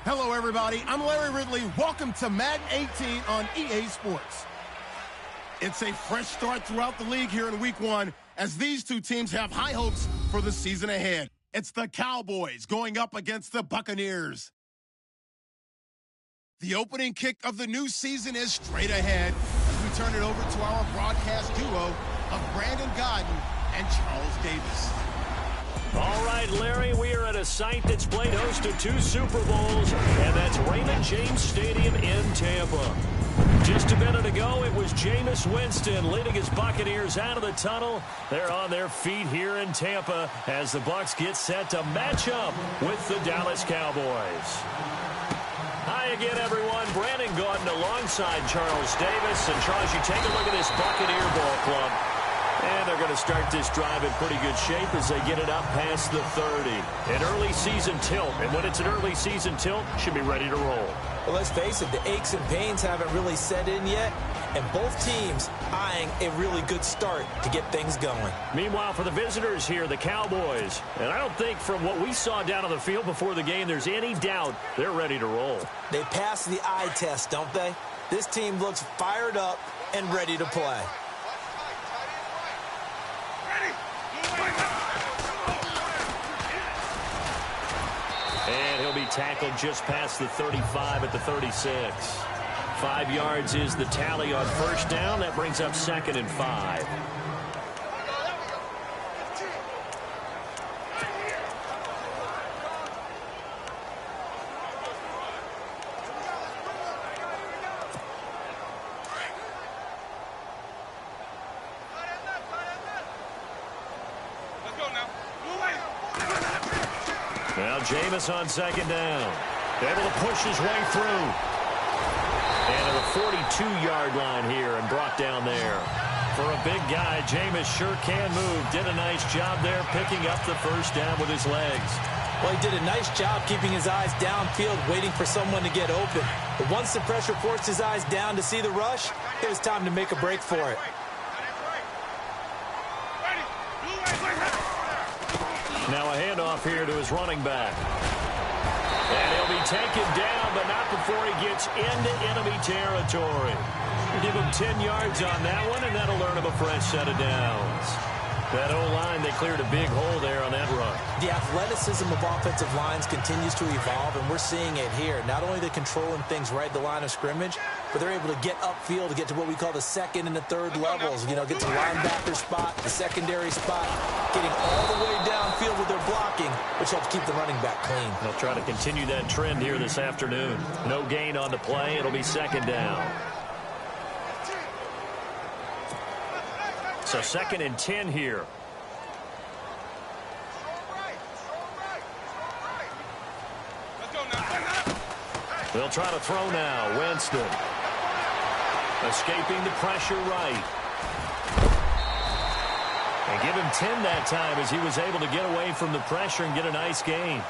Hello, everybody. I'm Larry Ridley. Welcome to Madden 18 on EA Sports. It's a fresh start throughout the league here in Week 1 as these two teams have high hopes for the season ahead. It's the Cowboys going up against the Buccaneers. The opening kick of the new season is straight ahead as we turn it over to our broadcast duo of Brandon Godden and Charles Davis. All right, Larry, we are at a site that's played host to 2 Super Bowls, and that's Raymond James Stadium in Tampa. Just a minute ago, it was Jameis Winston leading his Buccaneers out of the tunnel. They're on their feet here in Tampa as the Bucs get set to match up with the Dallas Cowboys. Hi again, everyone. Brandon Gaudin alongside Charles Davis. And, Charles, you take a look at this Buccaneer ball club. And they're going to start this drive in pretty good shape as they get it up past the 30. An early season tilt. And when it's an early season tilt, should be ready to roll. Well, let's face it, the aches and pains haven't really set in yet. And both teams eyeing a really good start to get things going. Meanwhile, for the visitors here, the Cowboys. And I don't think from what we saw down on the field before the game, there's any doubt they're ready to roll. They pass the eye test, don't they? This team looks fired up and ready to play. And he'll be tackled just past the 35 at the 36. 5 yards is the tally on first down. That brings up 2nd and 5. Now Jameis on 2nd down. Able to push his way through. And at the 42-yard line here and brought down there. For a big guy, Jameis sure can move. Did a nice job there picking up the first down with his legs. Well, he did a nice job keeping his eyes downfield, waiting for someone to get open. But once the pressure forced his eyes down to see the rush, it was time to make a break for it. Now a handoff here to his running back. And he'll be taken down, but not before he gets into enemy territory. We'll give him 10 yards on that one, and that'll earn him a fresh set of downs. That O-line, they cleared a big hole there on that run. The athleticism of offensive lines continues to evolve, and we're seeing it here. Not only are they controlling things right at the line of scrimmage, but they're able to get upfield to get to what we call the 2nd and the 3rd levels. You know, get to the linebacker spot, the secondary spot, getting all the way downfield with their blocking, which helps keep the running back clean. They'll try to continue that trend here this afternoon. No gain on the play. It'll be 2nd down. So 2nd and 10 here. They'll try to throw now. Winston. Escaping the pressure right. And give him 10 that time as he was able to get away from the pressure and get a nice gain.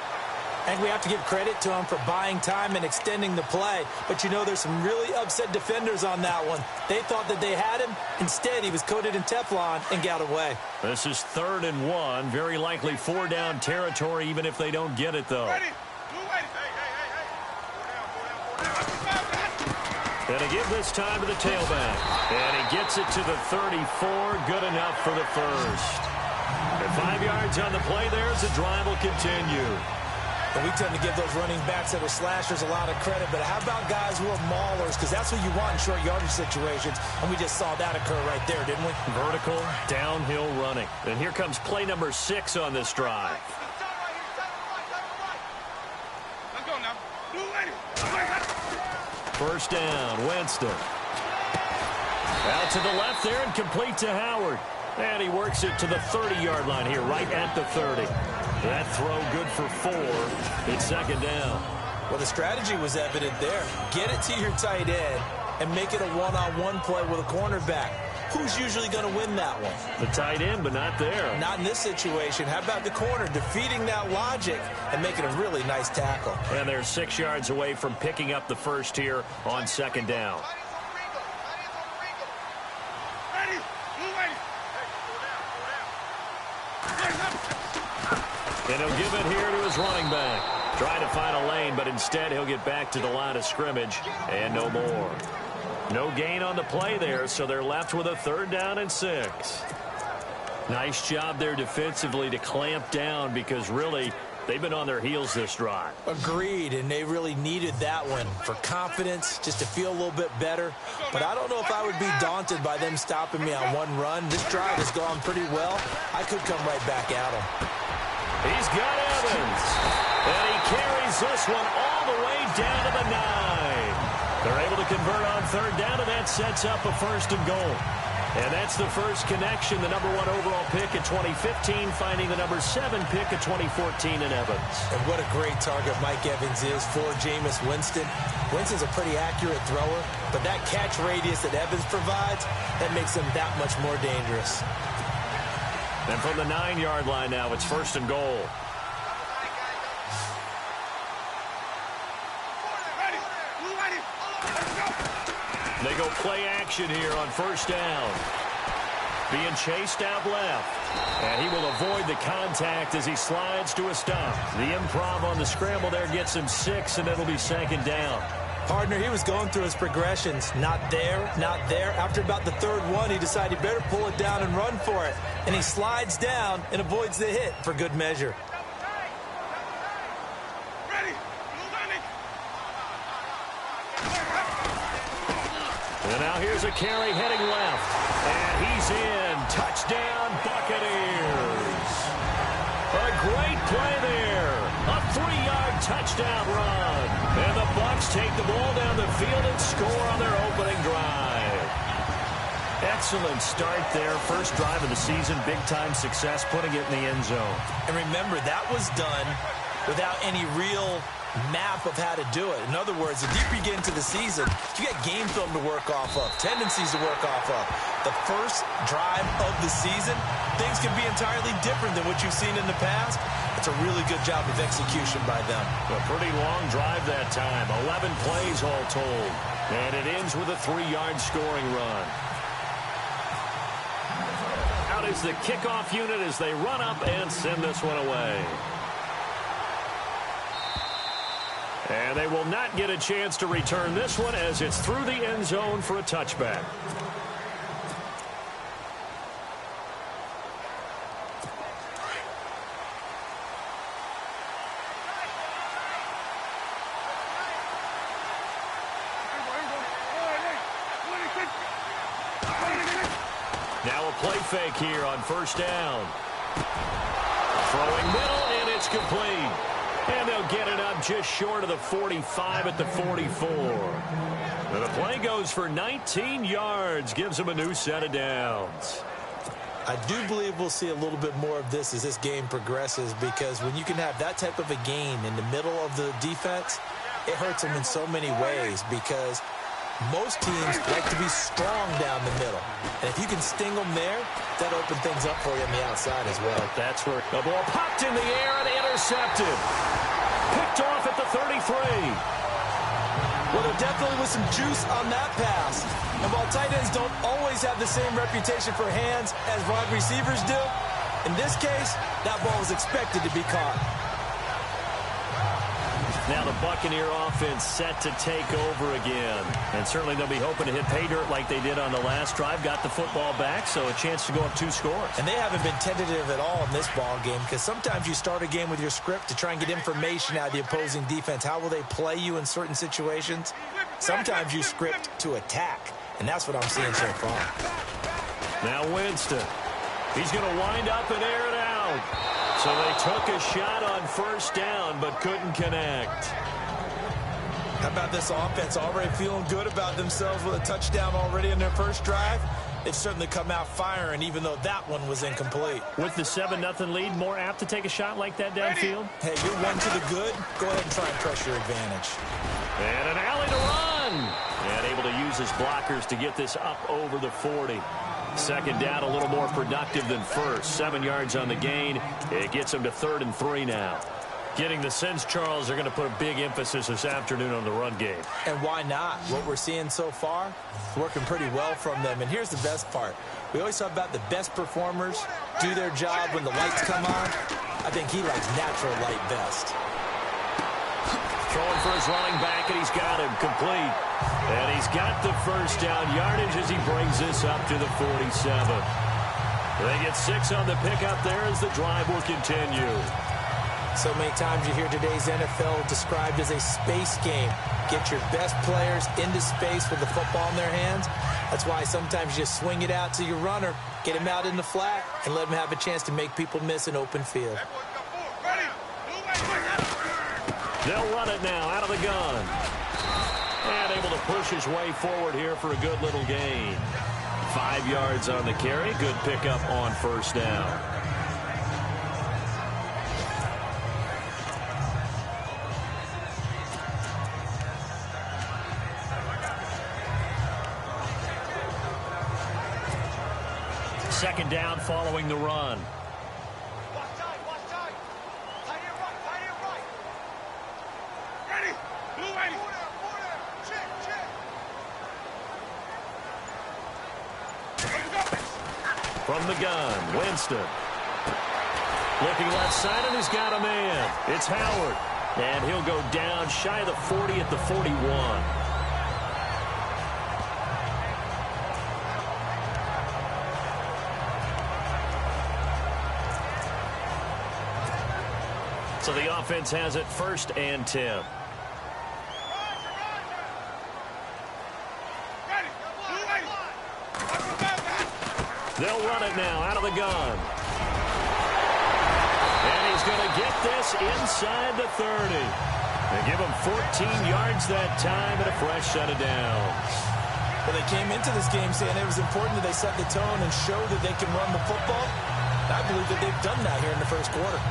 And we have to give credit to him for buying time and extending the play. But, you know, there's some really upset defenders on that one. They thought that they had him. Instead, he was coated in Teflon and got away. This is 3rd and 1. Very likely 4-down territory, even if they don't get it, though. And to give this time to the tailback. And he gets it to the 34. Good enough for the first. And 5 yards on the play there as the drive will continue. And we tend to give those running backs that are slashers a lot of credit, but how about guys who are maulers? Because that's what you want in short yardage situations, and we just saw that occur right there, didn't we? Vertical, downhill running. And here comes play number 6 on this drive. Let's go now. First down, Winston. Out to the left there and complete to Howard. And he works it to the 30-yard line here, right at the 30. That throw good for 4. It's 2nd down. Well, the strategy was evident there. Get it to your tight end and make it a one-on-one play with a cornerback. Who's usually going to win that one? The tight end, but not there. Not in this situation. How about the corner defeating that logic and making a really nice tackle? And they're 6 yards away from picking up the first here on 2nd down. Ready. And he'll give it here to his running back. Trying to find a lane, but instead he'll get back to the line of scrimmage and no more. No gain on the play there, so they're left with a 3rd down and 6. Nice job there defensively to clamp down because really they've been on their heels this drive. Agreed, and they really needed that one for confidence, just to feel a little bit better. But I don't know if I would be daunted by them stopping me on one run. This drive has gone pretty well. I could come right back at them. He's got Evans, and he carries this one all the way down to the 9. They're able to convert on 3rd down, and that sets up a 1st and goal. And that's the first connection, the number 1 overall pick in 2015, finding the number 7 pick in 2014 in Evans. And what a great target Mike Evans is for Jameis Winston. Winston's a pretty accurate thrower, but that catch radius that Evans provides, that makes him that much more dangerous. And from the 9-yard line now, it's 1st and goal. They go play action here on 1st down. Being chased out left. And he will avoid the contact as he slides to a stop. The improv on the scramble there gets him 6, and it'll be 2nd down. Partner, he was going through his progressions. Not there, not there. After about the 3rd one, he decided he better pull it down and run for it. And he slides down and avoids the hit for good measure. And now here's a carry heading left. And he's in. Touchdown, Buccaneers. A great play there. A 3-yard touchdown run. And the Bucs take the ball down the field and score on their opening drive. Excellent start there. First drive of the season. Big-time success, putting it in the end zone. And remember, that was done without any real map of how to do it. In other words, the deeper you get into the season, you get game film to work off of, tendencies to work off of. The first drive of the season, things can be entirely different than what you've seen in the past. It's a really good job of execution by them. A pretty long drive that time, 11 plays all told. And it ends with a 3-yard scoring run. Out is the kickoff unit as they run up and send this one away. And they will not get a chance to return this one as it's through the end zone for a touchback. Now a play fake here on 1st down. Throwing middle, and it's complete. And they'll get it up just short of the 45 at the 44. And the play goes for 19 yards, gives them a new set of downs. I do believe we'll see a little bit more of this as this game progresses, because when you can have that type of a gain in the middle of the defense, it hurts them in so many ways, because most teams like to be strong down the middle. And if you can sting them there, that opens things up for you on the outside as well. That's where the ball popped in the air and intercepted. Picked off at the 33. Well, there definitely was some juice on that pass. And while tight ends don't always have the same reputation for hands as wide receivers do, in this case, that ball was expected to be caught. Now the Buccaneer offense set to take over again. And certainly they'll be hoping to hit pay dirt like they did on the last drive. Got the football back, so a chance to go up 2 scores. And they haven't been tentative at all in this ball game, because sometimes you start a game with your script to try and get information out of the opposing defense. How will they play you in certain situations? Sometimes you script to attack, and that's what I'm seeing so far. Now Winston. He's going to wind up and air it out. So they took a shot on 1st down, but couldn't connect. How about this offense already feeling good about themselves with a touchdown already in their first drive? They've certainly come out firing, even though that one was incomplete. With the 7-0 lead, more apt to take a shot like that downfield? Hey, you're one to the good. Go ahead and try and press your advantage. And an alley to run. And able to use his blockers to get this up over the 40. 2nd down, a little more productive than first. 7 yards on the gain. It gets him to 3rd and 3 now. Getting the sense, Charles, they're going to put a big emphasis this afternoon on the run game. And why not? What we're seeing so far, working pretty well from them. And here's the best part. We always talk about the best performers do their job when the lights come on. I think he likes natural light best. Throwing for his running back, and he's got him complete. And he's got the first down yardage as he brings this up to the 47. They get 6 on the pickup there as the drive will continue. So many times you hear today's NFL described as a space game. Get your best players into space with the football in their hands. That's why sometimes you just swing it out to your runner, get him out in the flat, and let him have a chance to make people miss an open field. They'll run it now out of the gun. And able to push his way forward here for a good little gain. 5 yards on the carry. Good pickup on first down. Second down following the run. From the gun, Winston. Looking left side, and he's got a man. It's Howard. And he'll go down shy of the 40 at the 41. So the offense has it 1st and 10. They'll run it now out of the gun. And he's going to get this inside the 30. They give him 14 yards that time and a fresh set of downs. Well, they came into this game saying it was important that they set the tone and show that they can run the football. I believe that they've done that here in the first quarter.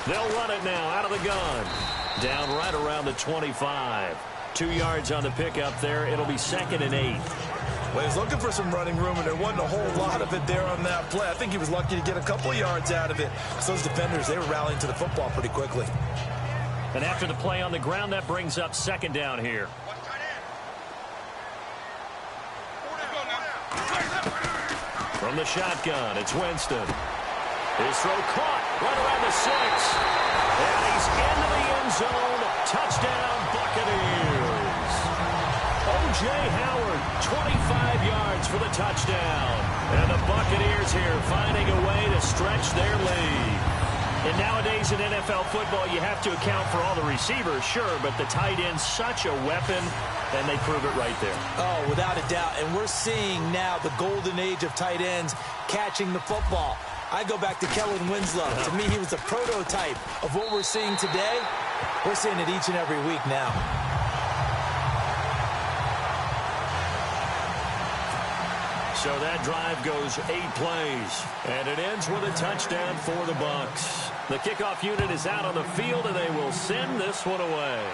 They'll run it now out of the gun. Down right around the 25. 2 yards on the pickup there. It'll be 2nd and 8. Well, he was looking for some running room, and there wasn't a whole lot of it there on that play. I think he was lucky to get a couple of yards out of it. So those defenders, they were rallying to the football pretty quickly. And after the play on the ground, that brings up 2nd down here. From the shotgun, it's Winston. His throw caught right around the 6. And he's into the end zone. Touchdown, Buccaneers. O.J. Howard, 25 yards for the touchdown. And the Buccaneers here finding a way to stretch their lead. And nowadays in NFL football, you have to account for all the receivers, sure, but the tight end's such a weapon, and they prove it right there. Oh, without a doubt. And we're seeing now the golden age of tight ends catching the football. I go back to Kellen Winslow. To me, he was a prototype of what we're seeing today. We're seeing it each and every week now. So that drive goes 8 plays, and it ends with a touchdown for the Bucs. The kickoff unit is out on the field, and they will send this one away.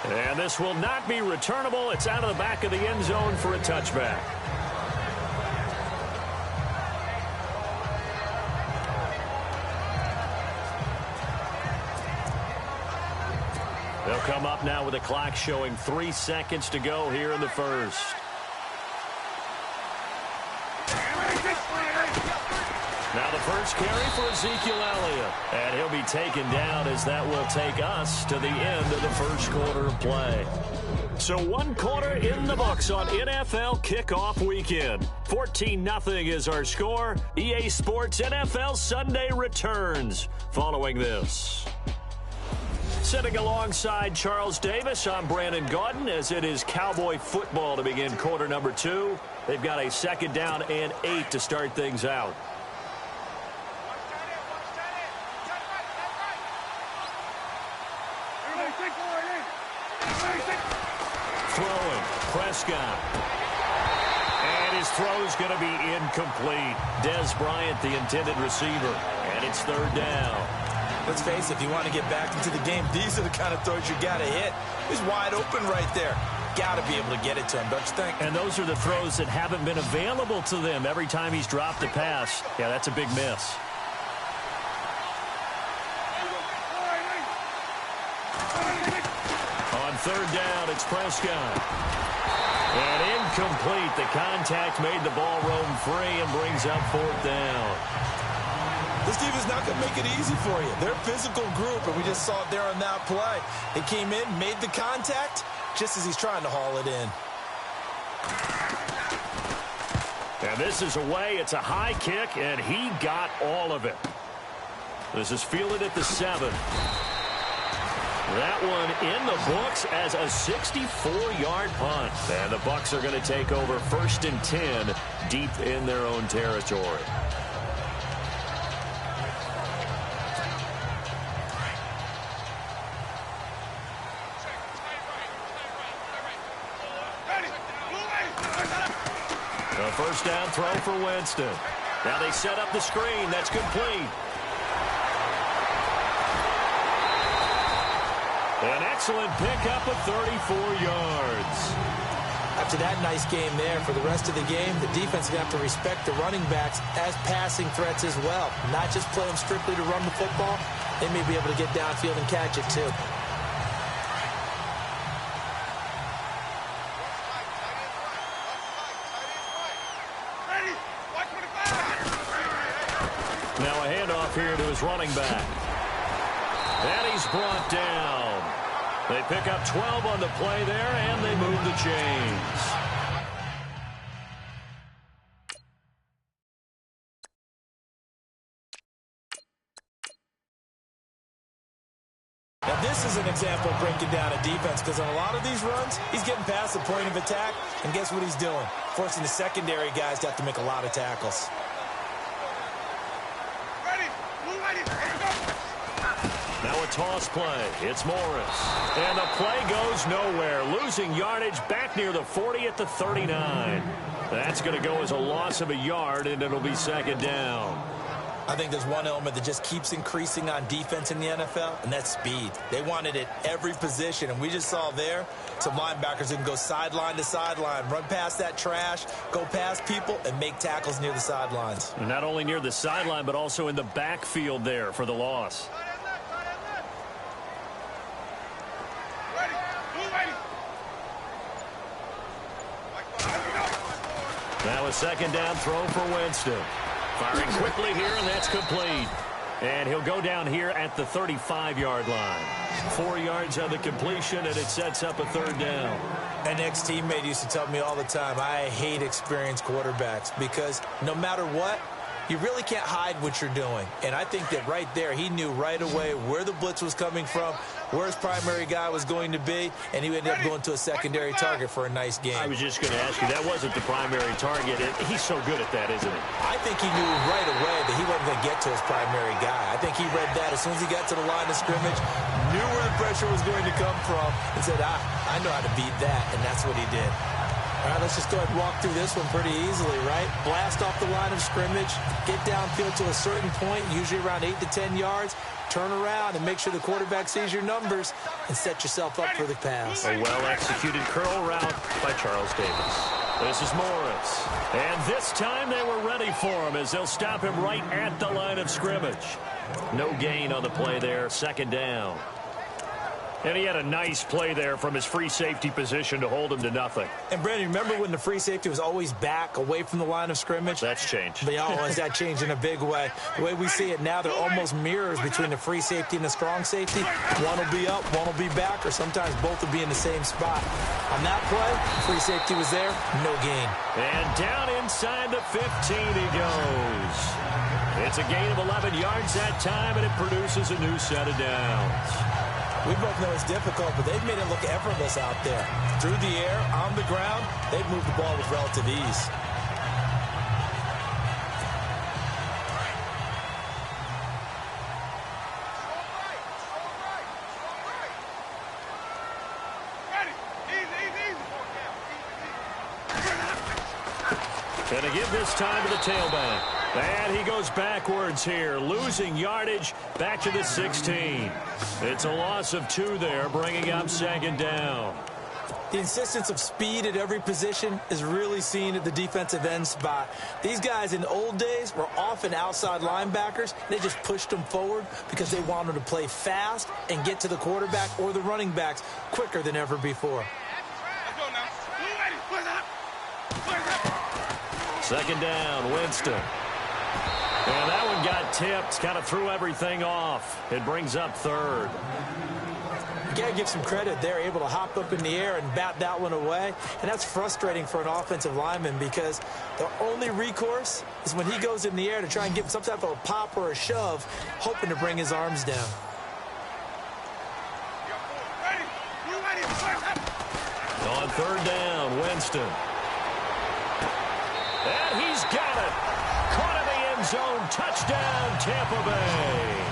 And this will not be returnable. It's out of the back of the end zone for a touchback. They'll come up now with the clock showing 3 seconds to go here in the first. Now the first carry for Ezekiel Elliott. And he'll be taken down as that will take us to the end of the first quarter of play. So 1 quarter in the books on NFL kickoff weekend. 14-0 is our score. EA Sports NFL Sunday returns following this. Sitting alongside Charles Davis, I'm Brandon Gaudin as it is Cowboy football to begin quarter number 2. They've got a 2nd down and 8 to start things out. Throwing, Prescott. And And his throw's going to be incomplete. Des Bryant, the intended receiver. And it's third down. Let's face it, if you want to get back into the game, these are the kind of throws you got to hit. He's wide open right there. Got to be able to get it to him, don't you think? And those are the throws that haven't been available to them every time he's dropped a pass. Yeah, that's a big miss. On third down, it's Prescott. And incomplete. The contact made the ball roam free and brings up fourth down. This team is not going to make it easy for you. They're a physical group, and we just saw it there on that play. They came in, made the contact, just as he's trying to haul it in. And this is away. It's a high kick, and he got all of it. This is fielded at the 7. That one in the books as a 64-yard punt. And the Bucs are going to take over 1st and 10 deep in their own territory. A first down throw for Winston. Now they set up the screen. That's complete. An excellent pickup of 34 yards. After that nice game there, for the rest of the game, the defense is going to have to respect the running backs as passing threats as well. Not just play them strictly to run the football. They may be able to get downfield and catch it too. Now a handoff here to his running back. And he's brought down. They pick up 12 on the play there, and they move the chains. Now this is an example of breaking down a defense, because on a lot of these runs, he's getting past the point of attack, and guess what he's doing? Forcing the secondary guys to have to make a lot of tackles. Now a toss play. It's Morris. And the play goes nowhere. Losing yardage back near the 40 at the 39. That's going to go as a loss of a yard, and it'll be second down. I think there's one element that just keeps increasing on defense in the NFL, and that's speed. They want it at every position, and we just saw there some linebackers who can go sideline to sideline, run past that trash, go past people, and make tackles near the sidelines. And not only near the sideline, but also in the backfield there for the loss. Now a second down throw for Winston. Firing quickly here, and that's complete. And he'll go down here at the 35-yard line. 4 yards on the completion, and it sets up a third down. An ex-teammate used to tell me all the time, I hate experienced quarterbacks because no matter what, you really can't hide what you're doing. And I think that right there, he knew right away where the blitz was coming from, where his primary guy was going to be, and he ended up going to a secondary target for a nice game. I was just going to ask you, that wasn't the primary target. He's so good at that, isn't he? I think he knew right away that he wasn't going to get to his primary guy. I think he read that as soon as he got to the line of scrimmage, knew where the pressure was going to come from, and said, I know how to beat that, and that's what he did. All right, let's just go ahead and walk through this one pretty easily, right? Blast off the line of scrimmage, get downfield to a certain point, usually around 8 to 10 yards, turn around and make sure the quarterback sees your numbers and set yourself up for the pass. A well-executed curl route by Charles Davis. This is Morris. And this time they were ready for him as they'll stop him right at the line of scrimmage. No gain on the play there, second down. And he had a nice play there from his free safety position to hold him to nothing. And, Brandon, remember when the free safety was always back away from the line of scrimmage? That's changed. But has that changed in a big way? The way we see it now, they're almost mirrors between the free safety and the strong safety. One will be up, one will be back, or sometimes both will be in the same spot. On that play, free safety was there, no gain. And down inside the 15 he goes. It's a gain of 11 yards that time, and it produces a new set of downs. We both know it's difficult, but they've made it look effortless out there. Through the air, on the ground, they've moved the ball with relative ease. And to give this time to the tailback. And he goes backwards here, losing yardage back to the 16. It's a loss of 2 there, bringing up 2nd down. The insistence of speed at every position is really seen at the defensive end spot. These guys in old days were often outside linebackers. They just pushed them forward because they wanted to play fast and get to the quarterback or the running backs quicker than ever before. Second down, Winston. And that one got tipped, kind of threw everything off. It brings up 3rd. You got to give some credit. They're able to hop up in the air and bat that one away. And that's frustrating for an offensive lineman because the only recourse is when he goes in the air to try and get some type of a pop or a shove, hoping to bring his arms down. On 3rd down, Winston. And he's got it. Caught in the end zone. Touchdown, Tampa Bay.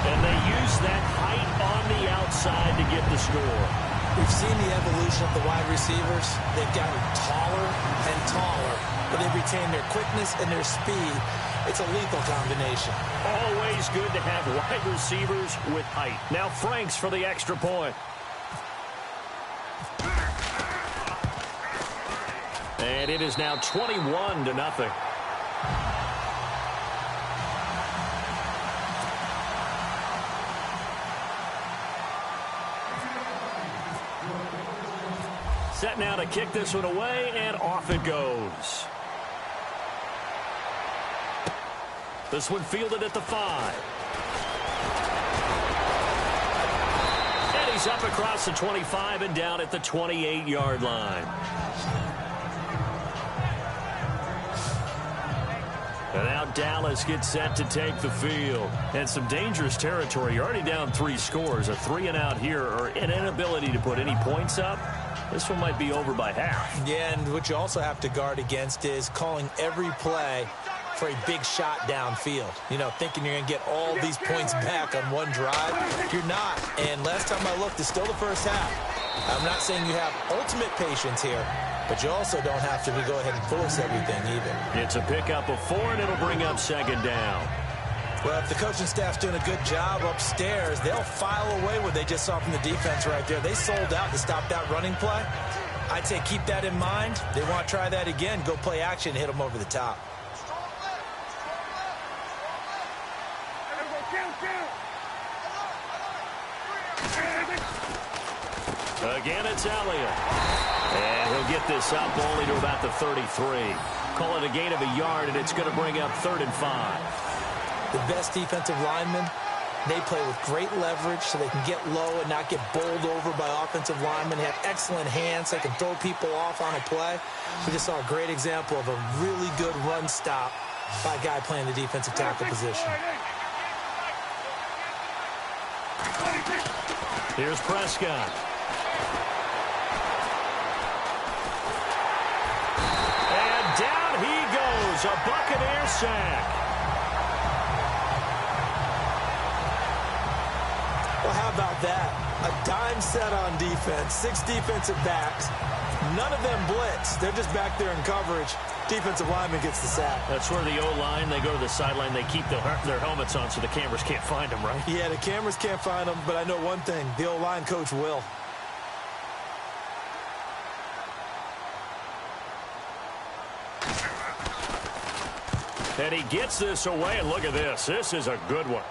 And they use that height on the outside to get the score. We've seen the evolution of the wide receivers. They've gotten taller and taller, but they retain their quickness and their speed. It's a lethal combination. Always good to have wide receivers with height. Now Franks for the extra point. And it is now 21-0. Set now to kick this one away, and off it goes. This one fielded at the 5. And he's up across the 25 and down at the 28-yard line. And now Dallas gets set to take the field. And some dangerous territory. You're already down 3 scores. A 3-and-out here, or an inability to put any points up. This one might be over by half. Yeah, and what you also have to guard against is calling every play for a big shot downfield. You know, thinking you're going to get all these points back on one drive. You're not. And last time I looked, it's still the first half. I'm not saying you have ultimate patience here, but you also don't have to go ahead and force everything either. It's a pickup of 4, and it'll bring up 2nd down. Well, if the coaching staff's doing a good job upstairs, they'll file away what they just saw from the defense right there. They sold out to stop that running play. I'd say keep that in mind. They want to try that again. Go play action and hit them over the top. Again, it's Elliott. And he'll get this up only to about the 33. Call it a gain of a yard, and it's going to bring up 3rd and 5. The best defensive linemen, they play with great leverage so they can get low and not get bowled over by offensive linemen. They have excellent hands. They can throw people off on a play. We just saw a great example of a really good run stop by a guy playing the defensive tackle position. Here's Prescott. And down he goes. A Buccaneer sack. Well, how about that? A dime set on defense, 6 defensive backs. None of them blitz. They're just back there in coverage. Defensive lineman gets the sack. That's where the O-line, they go to the sideline, they keep their helmets on so the cameras can't find them, right? Yeah, the cameras can't find them, but I know one thing. The O-line coach will. And he gets this away, and look at this. This is a good one.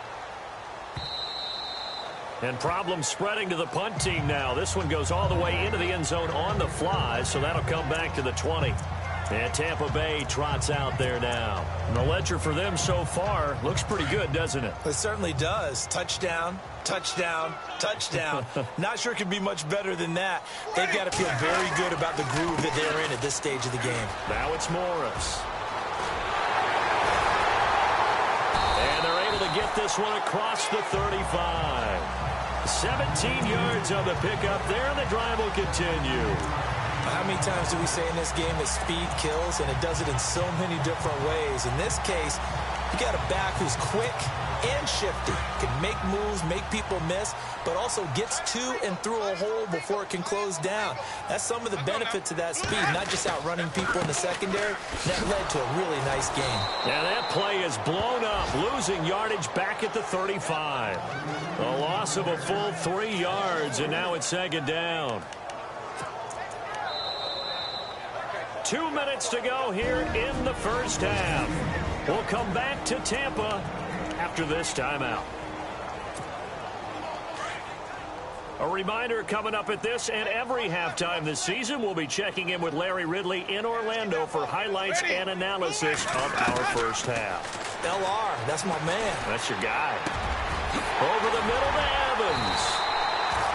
And problems spreading to the punt team now. This one goes all the way into the end zone on the fly, so that'll come back to the 20. And Tampa Bay trots out there now. And the ledger for them so far looks pretty good, doesn't it? It certainly does. Touchdown, touchdown, touchdown. Not sure it could be much better than that. They've got to feel very good about the groove that they're in at this stage of the game. Now it's Morris. And they're able to get this one across the 35. 17 yards on the pickup there, and the drive will continue. How many times do we say in this game that speed kills, and it does it in so many different ways? In this case, You got a back who's quick and shifty, can make moves, make people miss, but also gets to and through a hole before it can close down. That's some of the benefits of that speed, not just outrunning people in the secondary. That led to a really nice game. Now that play is blown up, losing yardage back at the 35. A loss of a full 3 yards, and now it's second down. 2 minutes to go here in the first half. We'll come back to Tampa after this timeout. A reminder coming up at this and every halftime this season, we'll be checking in with Larry Ridley in Orlando for highlights and analysis of our first half. LR, that's my man. That's your guy. Over the middle to Evans.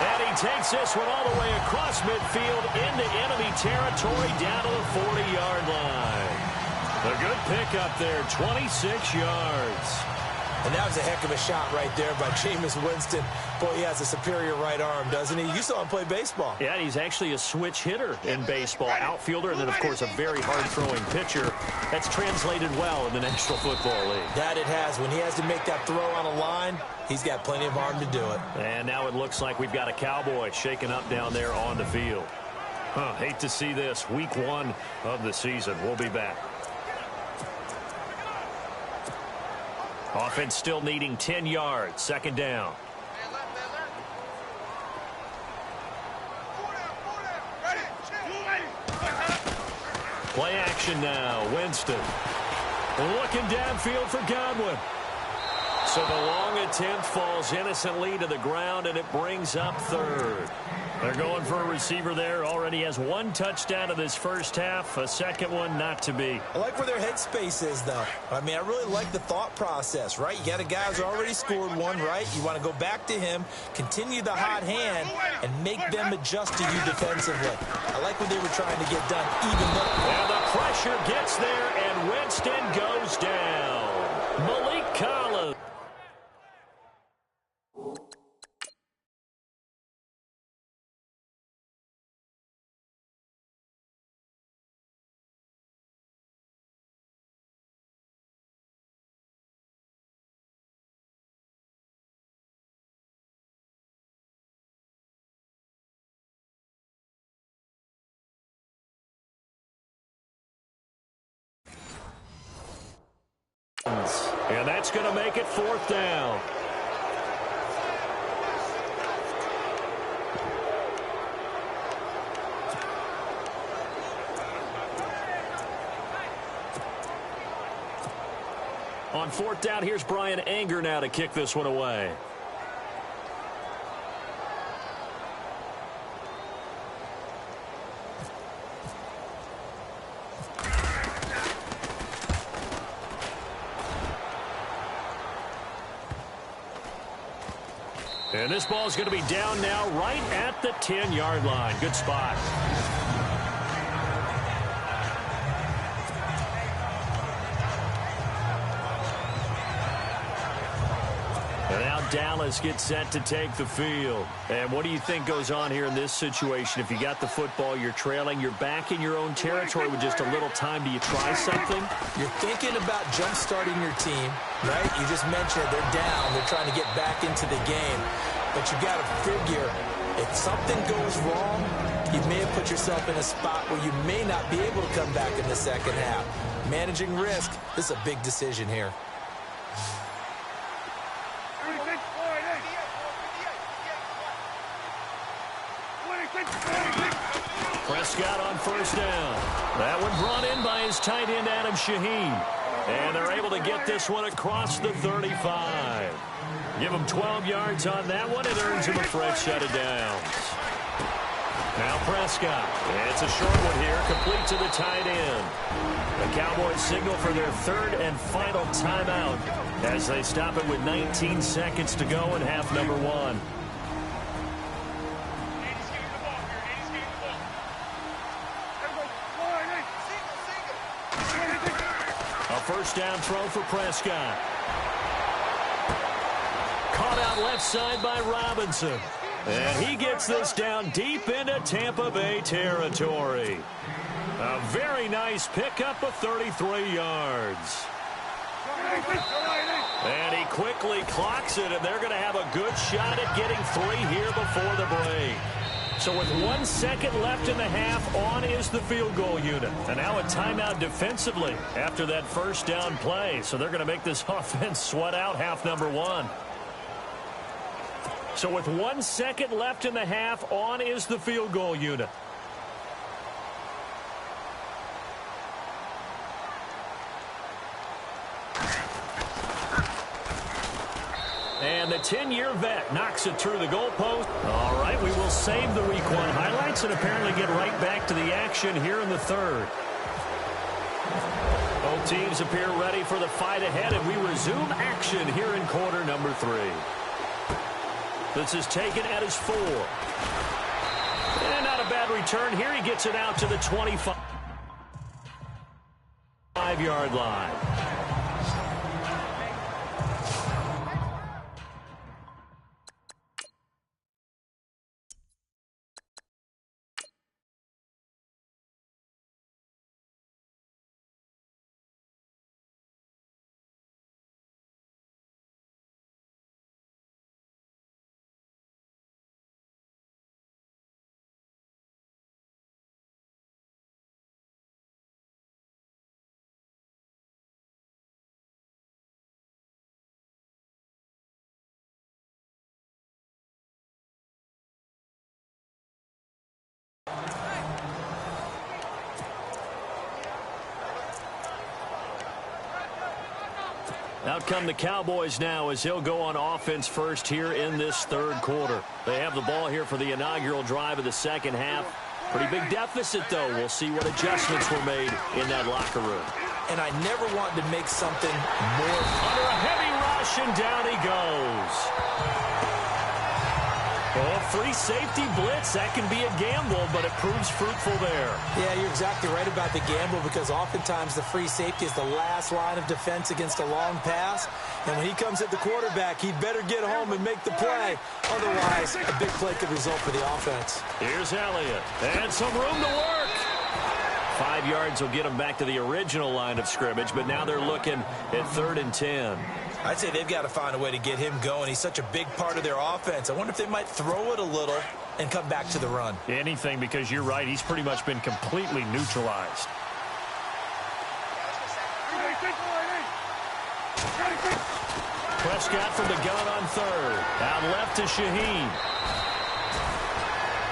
And he takes this one all the way across midfield into enemy territory down to the 40-yard line. A good pickup there, 26 yards. And that was a heck of a shot right there by Jameis Winston. Boy, he has a superior right arm, doesn't he? You saw him play baseball. Yeah, he's actually a switch hitter in baseball. Outfielder, and then, of course, a very hard-throwing pitcher. That's translated well in the National Football League. That it has. When he has to make that throw on a line, he's got plenty of arm to do it. And now it looks like we've got a Cowboy shaking up down there on the field. Hate to see this. Week 1 of the season. We'll be back. Offense still needing 10 yards. Second down. Play action now. Winston. Looking downfield for Godwin. So the long attempt falls innocently to the ground, and it brings up third. They're going for a receiver there. Already has 1 touchdown in this first half. A second one not to be. I like where their headspace is, though. I mean, I really like the thought process, right? You got a guy who's already scored one, right? You want to go back to him, continue the hot hand, and make them adjust to you defensively. I like what they were trying to get done, even though... And the pressure gets there, and Winston goes down. Malik Collins. And that's going to make it 4th down. On 4th down, here's Brian Anger now to kick this one away. And this ball is going to be down now right at the 10-yard line. Good spot. And now Dallas gets set to take the field. And what do you think goes on here in this situation? If you got the football, you're trailing, you're back in your own territory with just a little time. Do you try something? You're thinking about jump-starting your team, right? You just mentioned they're down. They're trying to get back into the game. But you got to figure, if something goes wrong, you may have put yourself in a spot where you may not be able to come back in the second half. Managing risk, this is a big decision here. Prescott on 1st down. That one brought in by his tight end, Adam Shaheen. And they're able to get this one across the 35. Give him 12 yards on that one. It earns him a fresh set of downs. Now Prescott. It's a short one here, complete to the tight end. The Cowboys signal for their 3rd and final timeout as they stop it with 19 seconds to go in half number 1. First down throw for Prescott. Caught out left side by Robinson. And he gets this down deep into Tampa Bay territory. A very nice pickup of 33 yards. And he quickly clocks it, and they're going to have a good shot at getting 3 here before the break. So with 1 second left in the half, on is the field goal unit. And now a timeout defensively after that first down play. So they're going to make this offense sweat out half number 1. So with 1 second left in the half, on is the field goal unit. And the 10-year vet knocks it through the goalpost. All right, we will save the Week 1 highlights and apparently get right back to the action here in the third. Both teams appear ready for the fight ahead, and we resume action here in quarter number 3. This is taken at his 4. And not a bad return here. He gets it out to the 25-yard line. Out come the Cowboys now as he'll go on offense first here in this third quarter. They have the ball here for the inaugural drive of the second half. Pretty big deficit, though. We'll see what adjustments were made in that locker room. And I never wanted to make something more. Under a heavy rush, and down he goes. Oh, free safety blitz. That can be a gamble, but it proves fruitful there. Yeah, you're exactly right about the gamble because oftentimes the free safety is the last line of defense against a long pass. And when he comes at the quarterback, he'd better get home and make the play. Otherwise, a big play could result for the offense. Here's Elliott. And some room to work. 5 yards will get them back to the original line of scrimmage, but now they're looking at 3rd and 10. I'd say they've got to find a way to get him going. He's such a big part of their offense. I wonder if they might throw it a little and come back to the run. Anything, because you're right. He's pretty much been completely neutralized. Prescott from the gun on 3rd. Out left to Shaheen.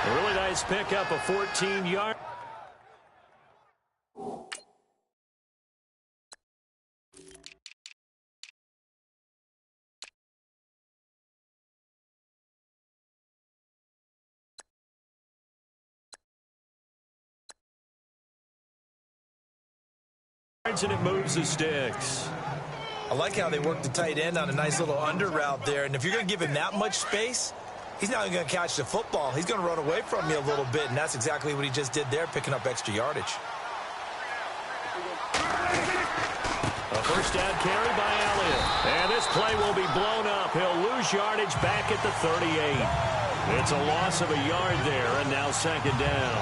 A really nice pickup, a 14-yard. And it moves the sticks. I like how they work the tight end on a nice little under route there. And if you're going to give him that much space, he's not going to catch the football. He's going to run away from you a little bit, and that's exactly what he just did there, picking up extra yardage. A first down carry by Elliott. And this play will be blown up. He'll lose yardage back at the 38. It's a loss of a yard there, and now 2nd down.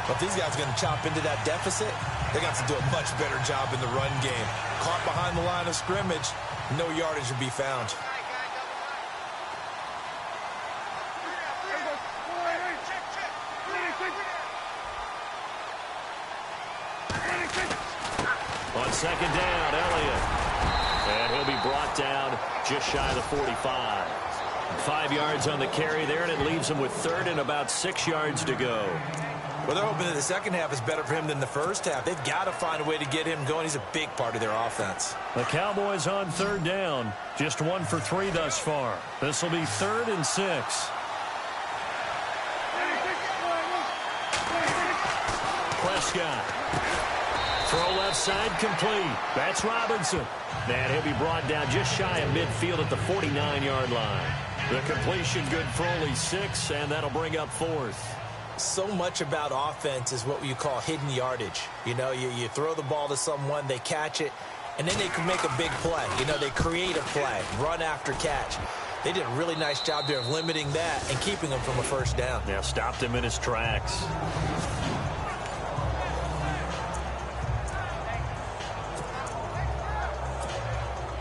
But if these guys are going to chop into that deficit, they're going to have to do a much better job in the run game. Caught behind the line of scrimmage, no yardage will be found. On 2nd down, Elliott. And he'll be brought down just shy of the 45. 5 yards on the carry there, and it leaves him with 3rd and about 6 yards to go. Well, they're hoping that the second half is better for him than the first half. They've got to find a way to get him going. He's a big part of their offense. The Cowboys on 3rd down. Just 1 for 3 thus far. This will be 3rd and 6. Prescott. Throw left side complete. That's Robinson. And he'll be brought down just shy of midfield at the 49-yard line. The completion good for only 6, and that'll bring up 4th. So much about offense is what you call hidden yardage. You know, you throw the ball to someone, they catch it, and then they can make a big play. You know, they create a play, run after catch. They did a really nice job there of limiting that and keeping him from a first down. Yeah, stopped him in his tracks.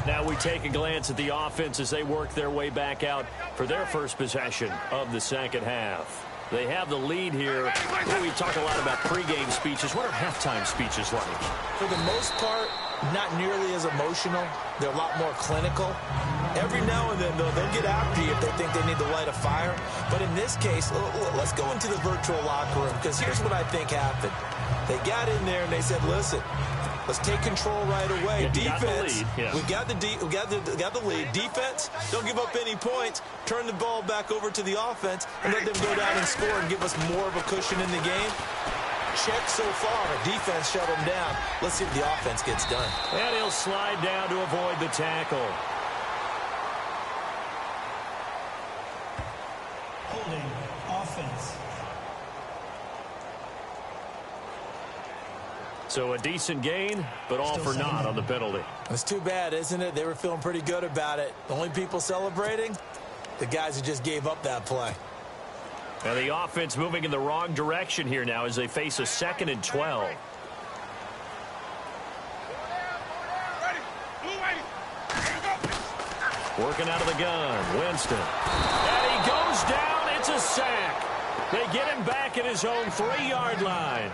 Now we take a glance at the offense as they work their way back out for their first possession of the second half. They have the lead here. We talk a lot about pregame speeches. What are halftime speeches like? For the most part, not nearly as emotional. They're a lot more clinical. Every now and then, though, they'll get after you if they think they need to light a fire. But in this case, let's go into the virtual locker room, because here's what I think happened. They got in there and they said, listen, let's take control right away. Defense, we got the lead. Defense, don't give up any points. Turn the ball back over to the offense and let them go down and score and give us more of a cushion in the game. Check so far. Defense shut them down. Let's see if the offense gets done. And he'll slide down to avoid the tackle. Holding offense. So a decent gain, but all for naught on the penalty. It's too bad, isn't it? They were feeling pretty good about it. The only people celebrating, the guys who just gave up that play. And the offense moving in the wrong direction here now as they face a 2nd and 12. Working out of the gun, Winston. And he goes down. It's a sack. They get him back at his own 3-yard line.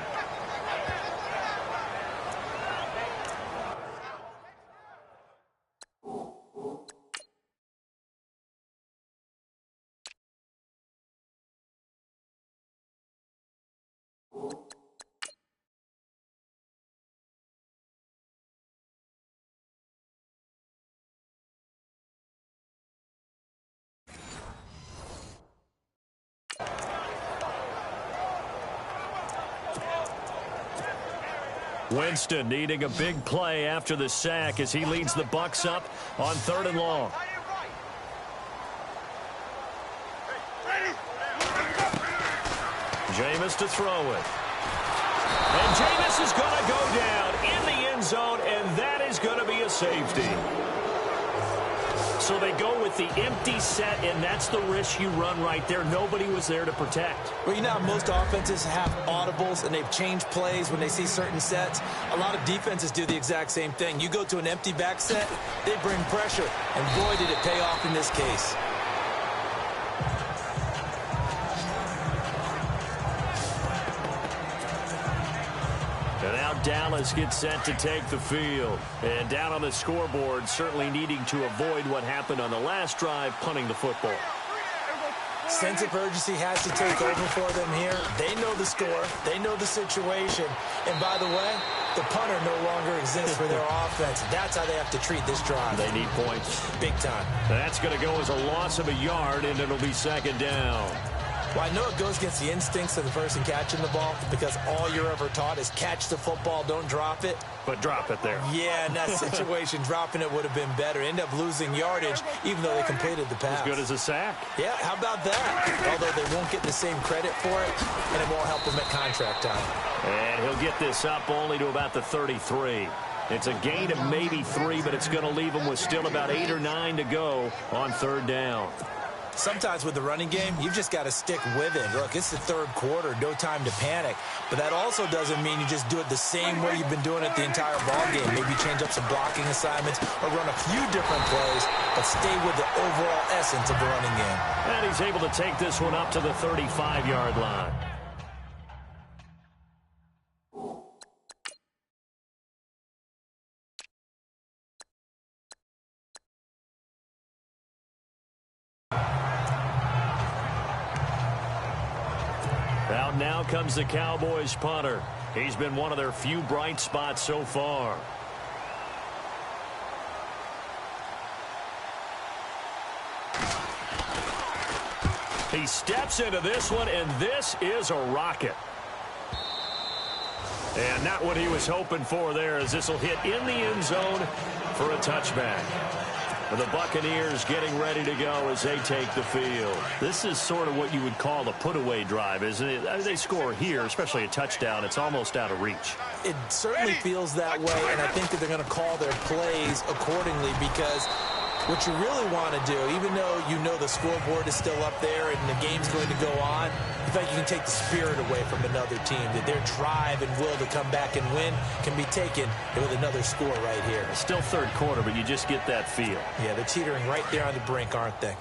Winston needing a big play after the sack as he leads the Bucs up on 3rd and long. Jameis to throw it. And Jameis is going to go down in the end zone, and that is going to be a safety. So they go with the empty set, and that's the risk you run right there. Nobody was there to protect. Well, you know how most offenses have audibles, and they've changed plays when they see certain sets. A lot of defenses do the exact same thing. You go to an empty back set, they bring pressure, and boy, did it pay off in this case. And now Dallas gets set to take the field. And down on the scoreboard, certainly needing to avoid what happened on the last drive, punting the football. Sense of urgency has to take over for them here. They know the score. They know the situation. And by the way, the punter no longer exists for their offense. That's how they have to treat this drive. They need points. Big time. That's going to go as a loss of a yard, and it'll be 2nd down. Well, I know it goes against the instincts of the person catching the ball because all you're ever taught is catch the football, don't drop it. But drop it there. Yeah, in that situation, dropping it would have been better. End up losing yardage, even though they completed the pass. As good as a sack. Yeah, how about that? Although they won't get the same credit for it, and it won't help them at contract time. And he'll get this up only to about the 33. It's a gain of maybe 3, but it's going to leave him with still about 8 or 9 to go on 3rd down. Sometimes with the running game, you've just got to stick with it. Look, it's the 3rd quarter, no time to panic. But that also doesn't mean you just do it the same way you've been doing it the entire ball game. Maybe change up some blocking assignments or run a few different plays, but stay with the overall essence of the running game. And he's able to take this one up to the 35-yard line. Out now comes the Cowboys punter. He's been one of their few bright spots so far. He steps into this one, and this is a rocket. And not what he was hoping for there, as this will hit in the end zone for a touchback. The Buccaneers getting ready to go as they take the field. This is sort of what you would call a put-away drive, isn't it? I mean, they score here, especially a touchdown. It's almost out of reach. It certainly feels that way, and I think that they're going to call their plays accordingly because What you really want to do, even though you know the scoreboard is still up there and the game's going to go on, you think you can take the spirit away from another team, that their drive and will to come back and win can be taken with another score right here. It's still third quarter, but you just get that feel. Yeah, they're teetering right there on the brink, aren't they?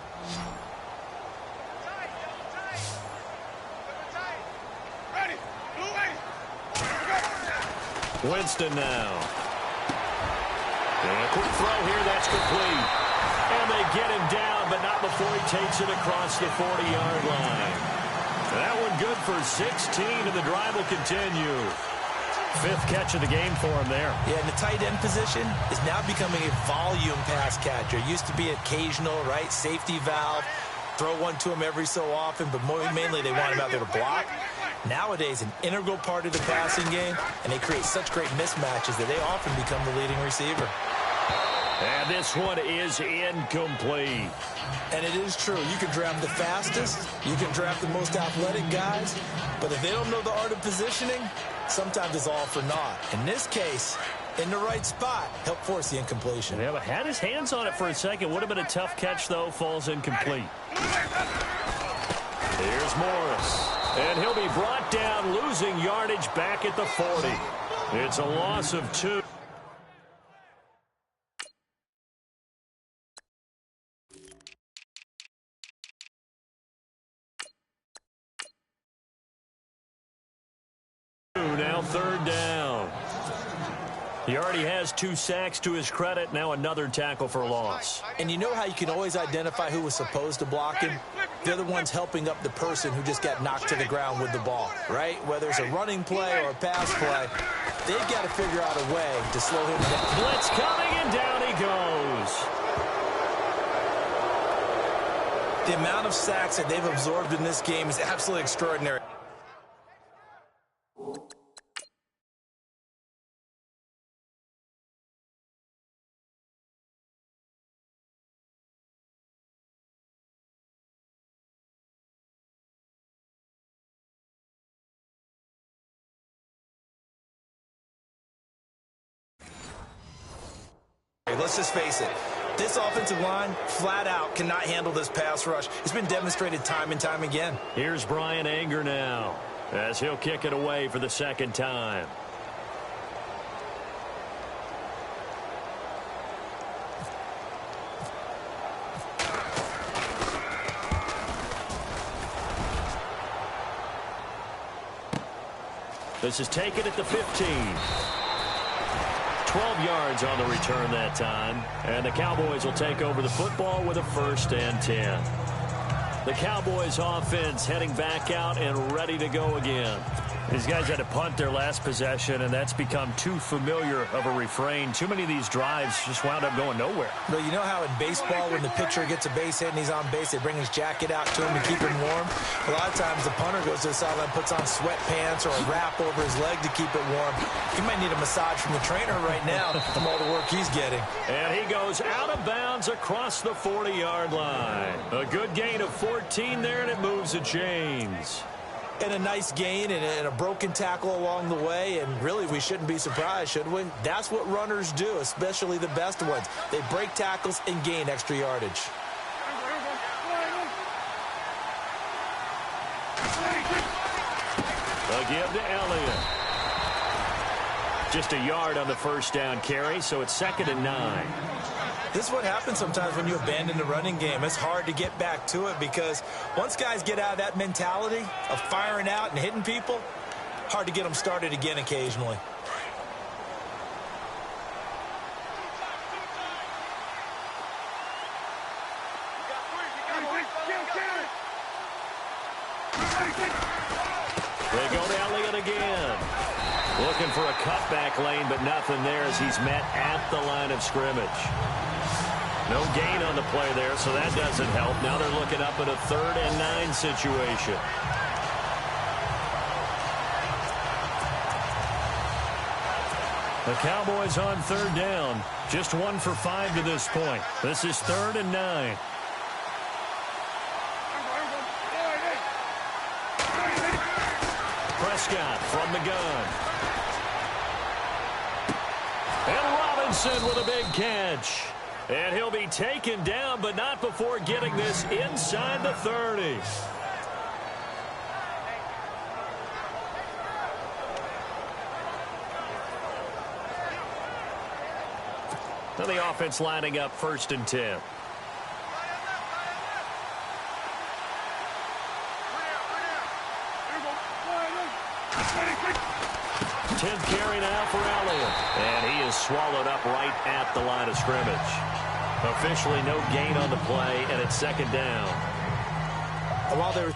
Winston now. And a quick throw here, that's complete. And they get him down, but not before he takes it across the 40-yard line. That one good for 16, and the drive will continue. Fifth catch of the game for him there. Yeah, and the tight end position is now becoming a volume pass catcher. Used to be occasional, right? Safety valve. Throw one to him every so often, but mainly they want him out there to block. Nowadays, an integral part of the passing game, and they create such great mismatches that they often become the leading receiver. And this one is incomplete. And it is true. You can draft the fastest. You can draft the most athletic guys. But if they don't know the art of positioning, sometimes it's all for naught. In this case, in the right spot, help force the incompletion. Yeah, but had his hands on it for a second. Would have been a tough catch, though. Falls incomplete. Here's Morris. And he'll be brought down, losing yardage back at the 40. It's a loss of 2. Now third down. He already has 2 sacks to his credit. Now another tackle for loss. And you know how you can always identify who was supposed to block him? They're the ones helping up the person who just got knocked to the ground with the ball, right? Whether it's a running play or a pass play, they've got to figure out a way to slow him down. Blitz coming, and down he goes. The amount of sacks that they've absorbed in this game is absolutely extraordinary. Let's just face it. This offensive line, flat out, cannot handle this pass rush. It's been demonstrated time and time again. Here's Brian Anger now, as he'll kick it away for the second time. This is taken at the 15. 12 yards on the return that time. And the Cowboys will take over the football with a 1st and 10. The Cowboys offense heading back out and ready to go again. These guys had to punt their last possession, and that's become too familiar of a refrain. Too many of these drives just wound up going nowhere. Well, you know how in baseball, when the pitcher gets a base hit and he's on base, they bring his jacket out to him to keep him warm? A lot of times the punter goes to the sideline, puts on sweatpants or a wrap over his leg to keep it warm. He might need a massage from the trainer right now from all the work he's getting. And he goes out of bounds across the 40-yard line. A good gain of 14 there, and it moves the chains. And a nice gain and a broken tackle along the way, and really we shouldn't be surprised, should we? That's what runners do, especially the best ones. They break tackles and gain extra yardage. A give to Elliott. Just a yard on the 1st down carry, so it's 2nd and 9. This is what happens sometimes when you abandon the running game. It's hard to get back to it because once guys get out of that mentality of firing out and hitting people, hard to get them started again occasionally. They go to Elliott again. Looking for a cutback lane, but nothing there as he's met at the line of scrimmage. No gain on the play there, so that doesn't help. Now they're looking up at a 3rd and 9 situation. The Cowboys on 3rd down. Just 1 for 5 to this point. This is 3rd and 9. Prescott from the gun. And Robinson with a big catch. And he'll be taken down, but not before getting this inside the 30. Now the offense lining up 1st and 10. 10th carry now for Elliott. And he is swallowed up right at the line of scrimmage. Officially no gain on the play, and it's 2nd down. While there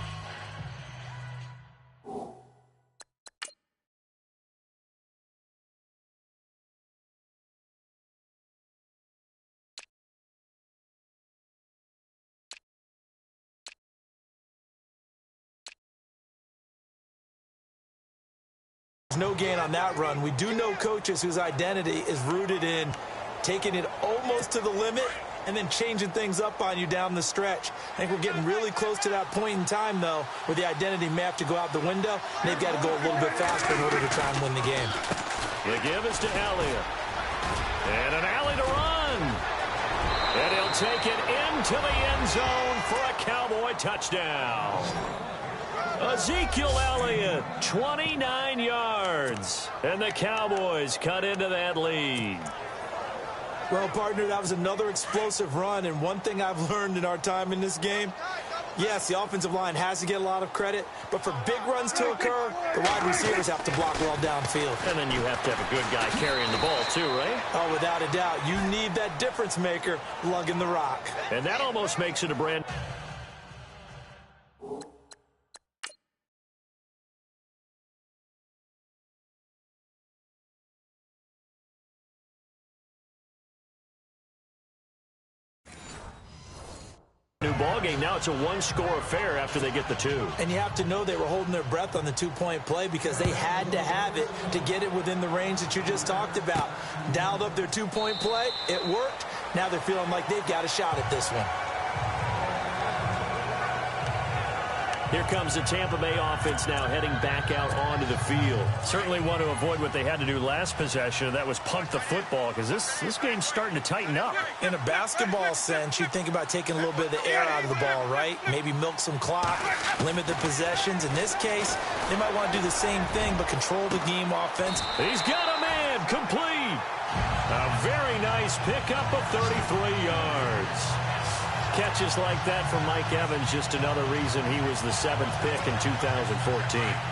no gain on that run. We do know coaches whose identity is rooted in taking it almost to the limit and then changing things up on you down the stretch. I think we're getting really close to that point in time, though, where the identity may have to go out the window, and they've got to go a little bit faster in order to try and win the game. The give is to Elliott. And an alley to run. And he'll take it into the end zone for a Cowboy touchdown. Ezekiel Elliott, 29 yards. And the Cowboys cut into that lead. Well, partner, that was another explosive run. And one thing I've learned in our time in this game, yes, the offensive line has to get a lot of credit. But for big runs to occur, the wide receivers have to block well downfield. And then you have to have a good guy carrying the ball too, right? Oh, without a doubt. You need that difference maker lugging the rock. And that almost makes it a brand... new ball game. Now it's a one-score affair after they get the 2. And you have to know they were holding their breath on the 2-point play because they had to have it to get it within the range that you just talked about. Dialed up their 2-point play. It worked. Now they're feeling like they've got a shot at this one. Here comes the Tampa Bay offense now heading back out onto the field. Certainly want to avoid what they had to do last possession. That was punt the football because this game's starting to tighten up. In a basketball sense, you think about taking a little bit of the air out of the ball, right? Maybe milk some clock, limit the possessions. In this case, they might want to do the same thing but control the game offense. He's got a man complete. A very nice pickup of 33 yards. Catches like that from Mike Evans, just another reason he was the 7th pick in 2014.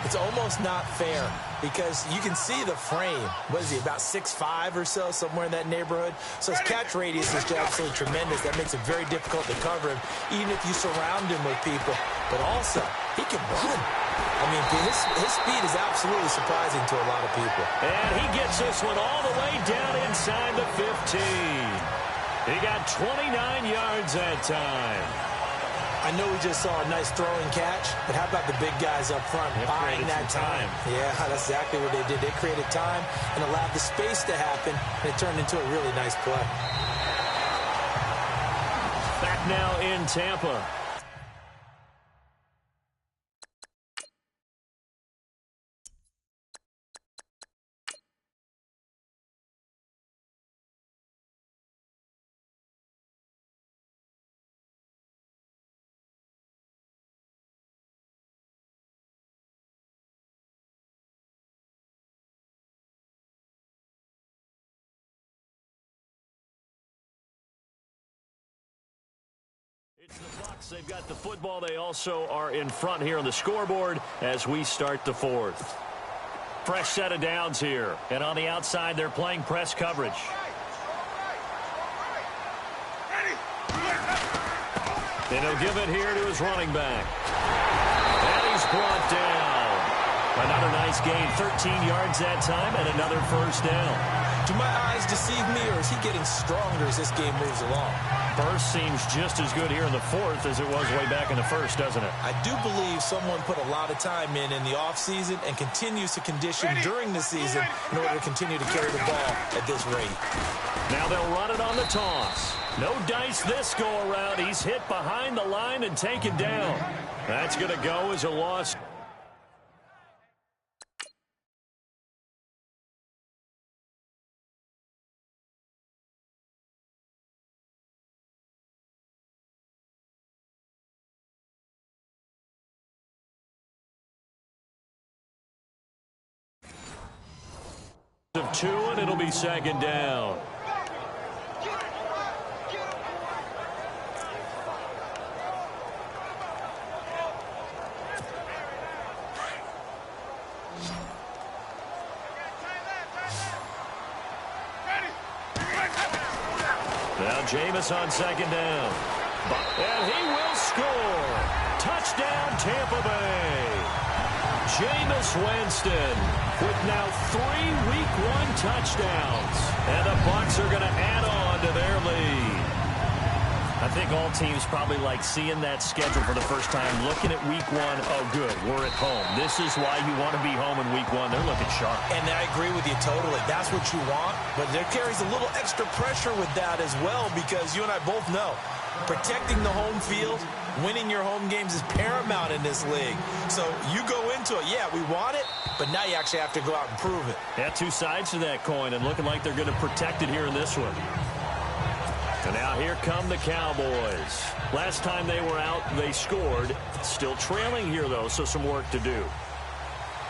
It's almost not fair because you can see the frame. What is he, about 6'5" or so, somewhere in that neighborhood? So his catch radius is just absolutely tremendous. That makes it very difficult to cover him, even if you surround him with people. But also, he can run. I mean, his speed is absolutely surprising to a lot of people. And he gets this one all the way down inside the 15. He got 29 yards that time. I know we just saw a nice throwing catch, but how about the big guys up front buying that time? Yeah, that's exactly what they did. They created time and allowed the space to happen, and it turned into a really nice play. Back now in Tampa. It's the Bucs. They've got the football. They also are in front here on the scoreboard as we start the 4th. Fresh set of downs here. And on the outside, they're playing press coverage. And he'll give it here to his running back. And he's brought down. Another nice gain, 13 yards that time, and another first down. Do my eyes deceive me, or is he getting stronger as this game moves along? Burst seems just as good here in the 4th as it was way back in the 1st, doesn't it? I do believe someone put a lot of time in the offseason and continues to condition during the season in order to continue to carry the ball at this rate. Now they'll run it on the toss. No dice this go-around. He's hit behind the line and taken down. That's going to go as a loss. 2, and it'll be second down. Now Jameis on second down. And he will score. Touchdown, Tampa Bay. Jameis Winston with now 3 Week 1 touchdowns. And the Bucs are going to add on to their lead. I think all teams probably like seeing that schedule for the first time, looking at Week 1. Oh, good, we're at home. This is why you want to be home in Week 1. They're looking sharp. And I agree with you totally. That's what you want. But there carries a little extra pressure with that as well, because you and I both know protecting the home field, winning your home games is paramount in this league. So you go into it, yeah, we want it, but now you actually have to go out and prove it. Yeah, 2 sides to that coin, and looking like they're going to protect it here in this one. And now here come the Cowboys. Last time they were out, they scored. Still trailing here, though, so some work to do.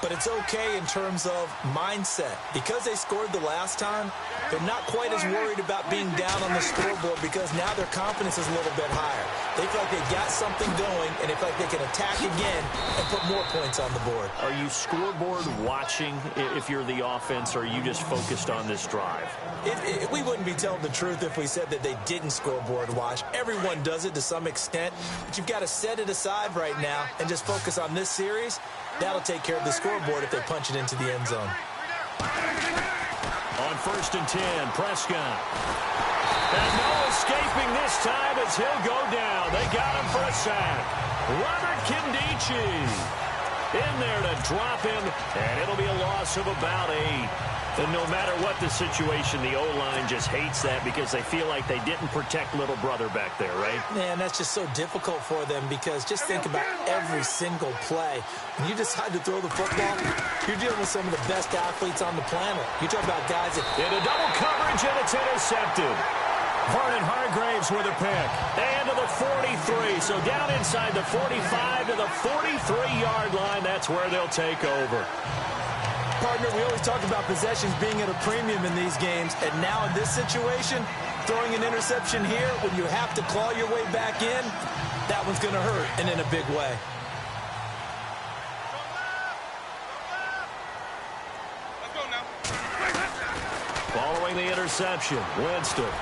But it's okay in terms of mindset. Because they scored the last time, they're not quite as worried about being down on the scoreboard, because now their confidence is a little bit higher. They feel like they got something going, and they feel like they can attack again and put more points on the board. Are you scoreboard watching if you're the offense, or are you just focused on this drive? We wouldn't be telling the truth if we said that they didn't scoreboard watch. Everyone does it to some extent, but you've got to set it aside right now and just focus on this series. That'll take care of the scoreboard if they punch it into the end zone. On 1st and 10, Prescott. And no escaping this time as he'll go down. They got him for a sack. Robert Kindici in there to drop him, and it'll be a loss of about 8. And no matter what the situation, the O-line just hates that because they feel like they didn't protect little brother back there, right? Man, that's just so difficult for them, because just think about every single play. When you decide to throw the football, you're dealing with some of the best athletes on the planet. You talk about guys that... Into double coverage, and it's intercepted. Vernon Hargreaves with a pick. And to the 43. So down inside the 45 to the 43-yard line. That's where they'll take over. Partner, we always talk about possessions being at a premium in these games, and now in this situation, throwing an interception here when you have to claw your way back in, that one's going to hurt, and in a big way. Let's go now. Following the interception, Winston.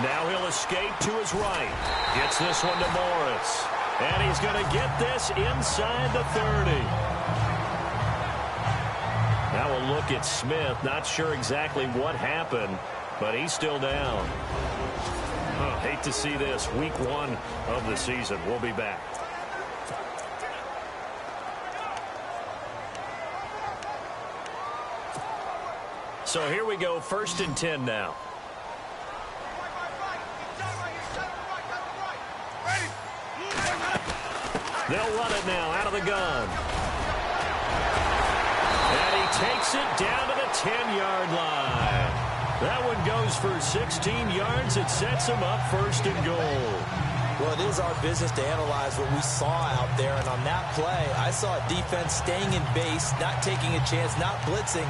Now he'll escape to his right. Gets this one to Morris. And he's going to get this inside the 30. Now a look at Smith. Not sure exactly what happened, but he's still down. Oh, hate to see this. Week 1 of the season. We'll be back. So here we go. 1st and 10 now. They'll run it now out of the gun. And he takes it down to the 10-yard line. That one goes for 16 yards. It sets him up 1st and goal. Well, it is our business to analyze what we saw out there. And on that play, I saw a defense staying in base, not taking a chance, not blitzing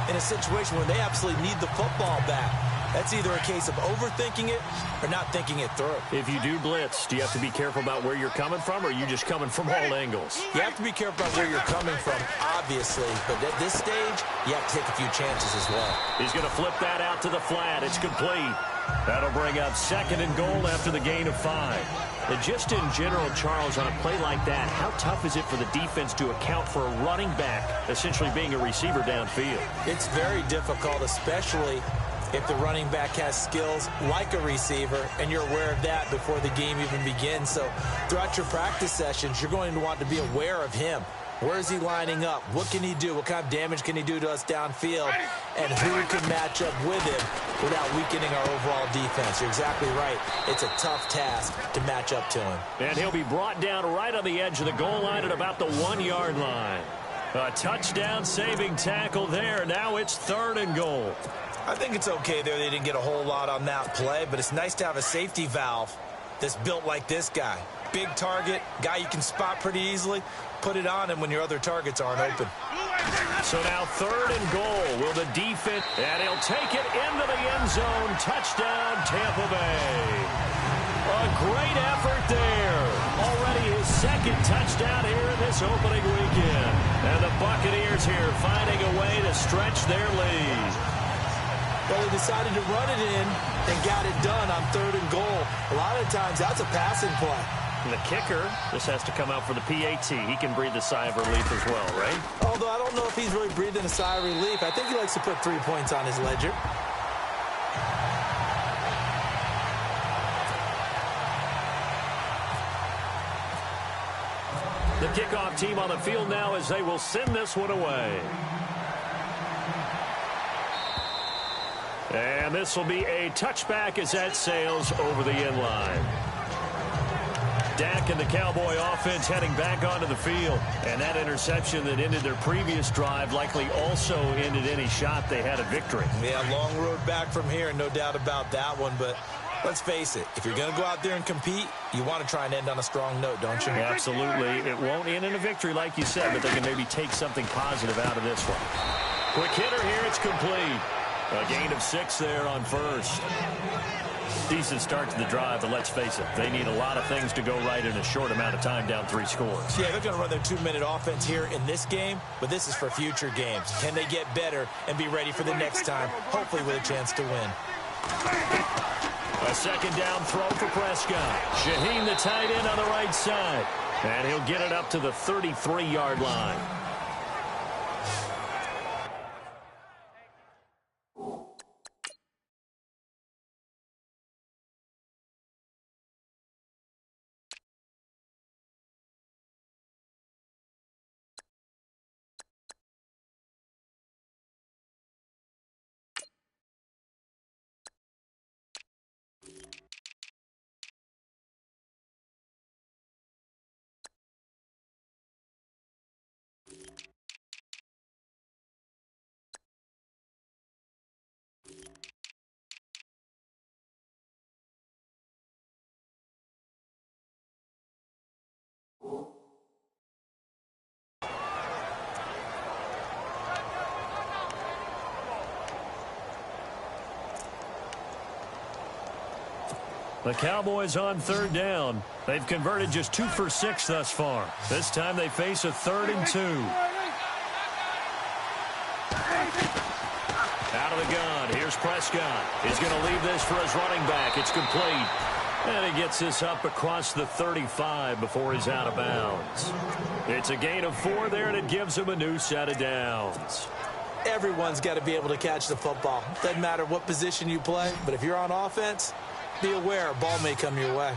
in a situation where they absolutely need the football back. That's either a case of overthinking it or not thinking it through. If you do blitz, do you have to be careful about where you're coming from, or are you just coming from all angles? You have to be careful about where you're coming from, obviously. But at this stage, you have to take a few chances as well. He's going to flip that out to the flat. It's complete. That'll bring up 2nd and goal after the gain of 5. And just in general, Charles, on a play like that, how tough is it for the defense to account for a running back essentially being a receiver downfield? It's very difficult, especially if the running back has skills like a receiver, and you're aware of that before the game even begins. So throughout your practice sessions, you're going to want to be aware of him. Where is he lining up? What can he do? What kind of damage can he do to us downfield? And who can match up with him without weakening our overall defense? You're exactly right. It's a tough task to match up to him. And he'll be brought down right on the edge of the goal line at about the 1-yard line. A touchdown saving tackle there. Now it's 3rd and goal. I think it's okay there. They didn't get a whole lot on that play, but it's nice to have a safety valve that's built like this guy. Big target, guy you can spot pretty easily. Put it on him when your other targets aren't open. So now 3rd and goal. Will the defense, and he'll take it into the end zone. Touchdown, Tampa Bay. A great effort there. Already his 2nd touchdown here in this opening weekend. And the Buccaneers here finding a way to stretch their lead. Well, they decided to run it in and got it done on 3rd and goal. A lot of times that's a passing play. And the kicker, this has to come out for the PAT. He can breathe a sigh of relief as well, right? Although I don't know if he's really breathing a sigh of relief. I think he likes to put 3 points on his ledger. The kickoff team on the field now as they will send this one away. And this will be a touchback as that sails over the end line. Dak and the Cowboy offense heading back onto the field. And that interception that ended their previous drive likely also ended any shot they had at victory. Yeah, long road back from here, no doubt about that one. But let's face it, if you're going to go out there and compete, you want to try and end on a strong note, don't you? Absolutely. It won't end in a victory like you said, but they can maybe take something positive out of this one. Quick hitter here, it's complete. A gain of 6 there on 1st. Decent start to the drive, but let's face it, they need a lot of things to go right in a short amount of time down 3 scores. Yeah, they're going to run their 2-minute offense here in this game, but this is for future games. Can they get better and be ready for the next time, hopefully with a chance to win? A 2nd down throw for Prescott. Shaheen, the tight end, on the right side. And he'll get it up to the 33-yard line. The Cowboys on 3rd down. They've converted just 2 for 6 thus far. This time they face a 3rd and 2. Out of the gun. Here's Prescott. He's going to leave this for his running back. It's complete. And he gets this up across the 35 before he's out of bounds. It's a gain of 4 there, and it gives him a new set of downs. Everyone's got to be able to catch the football. Doesn't matter what position you play, but if you're on offense, be aware a ball may come your way.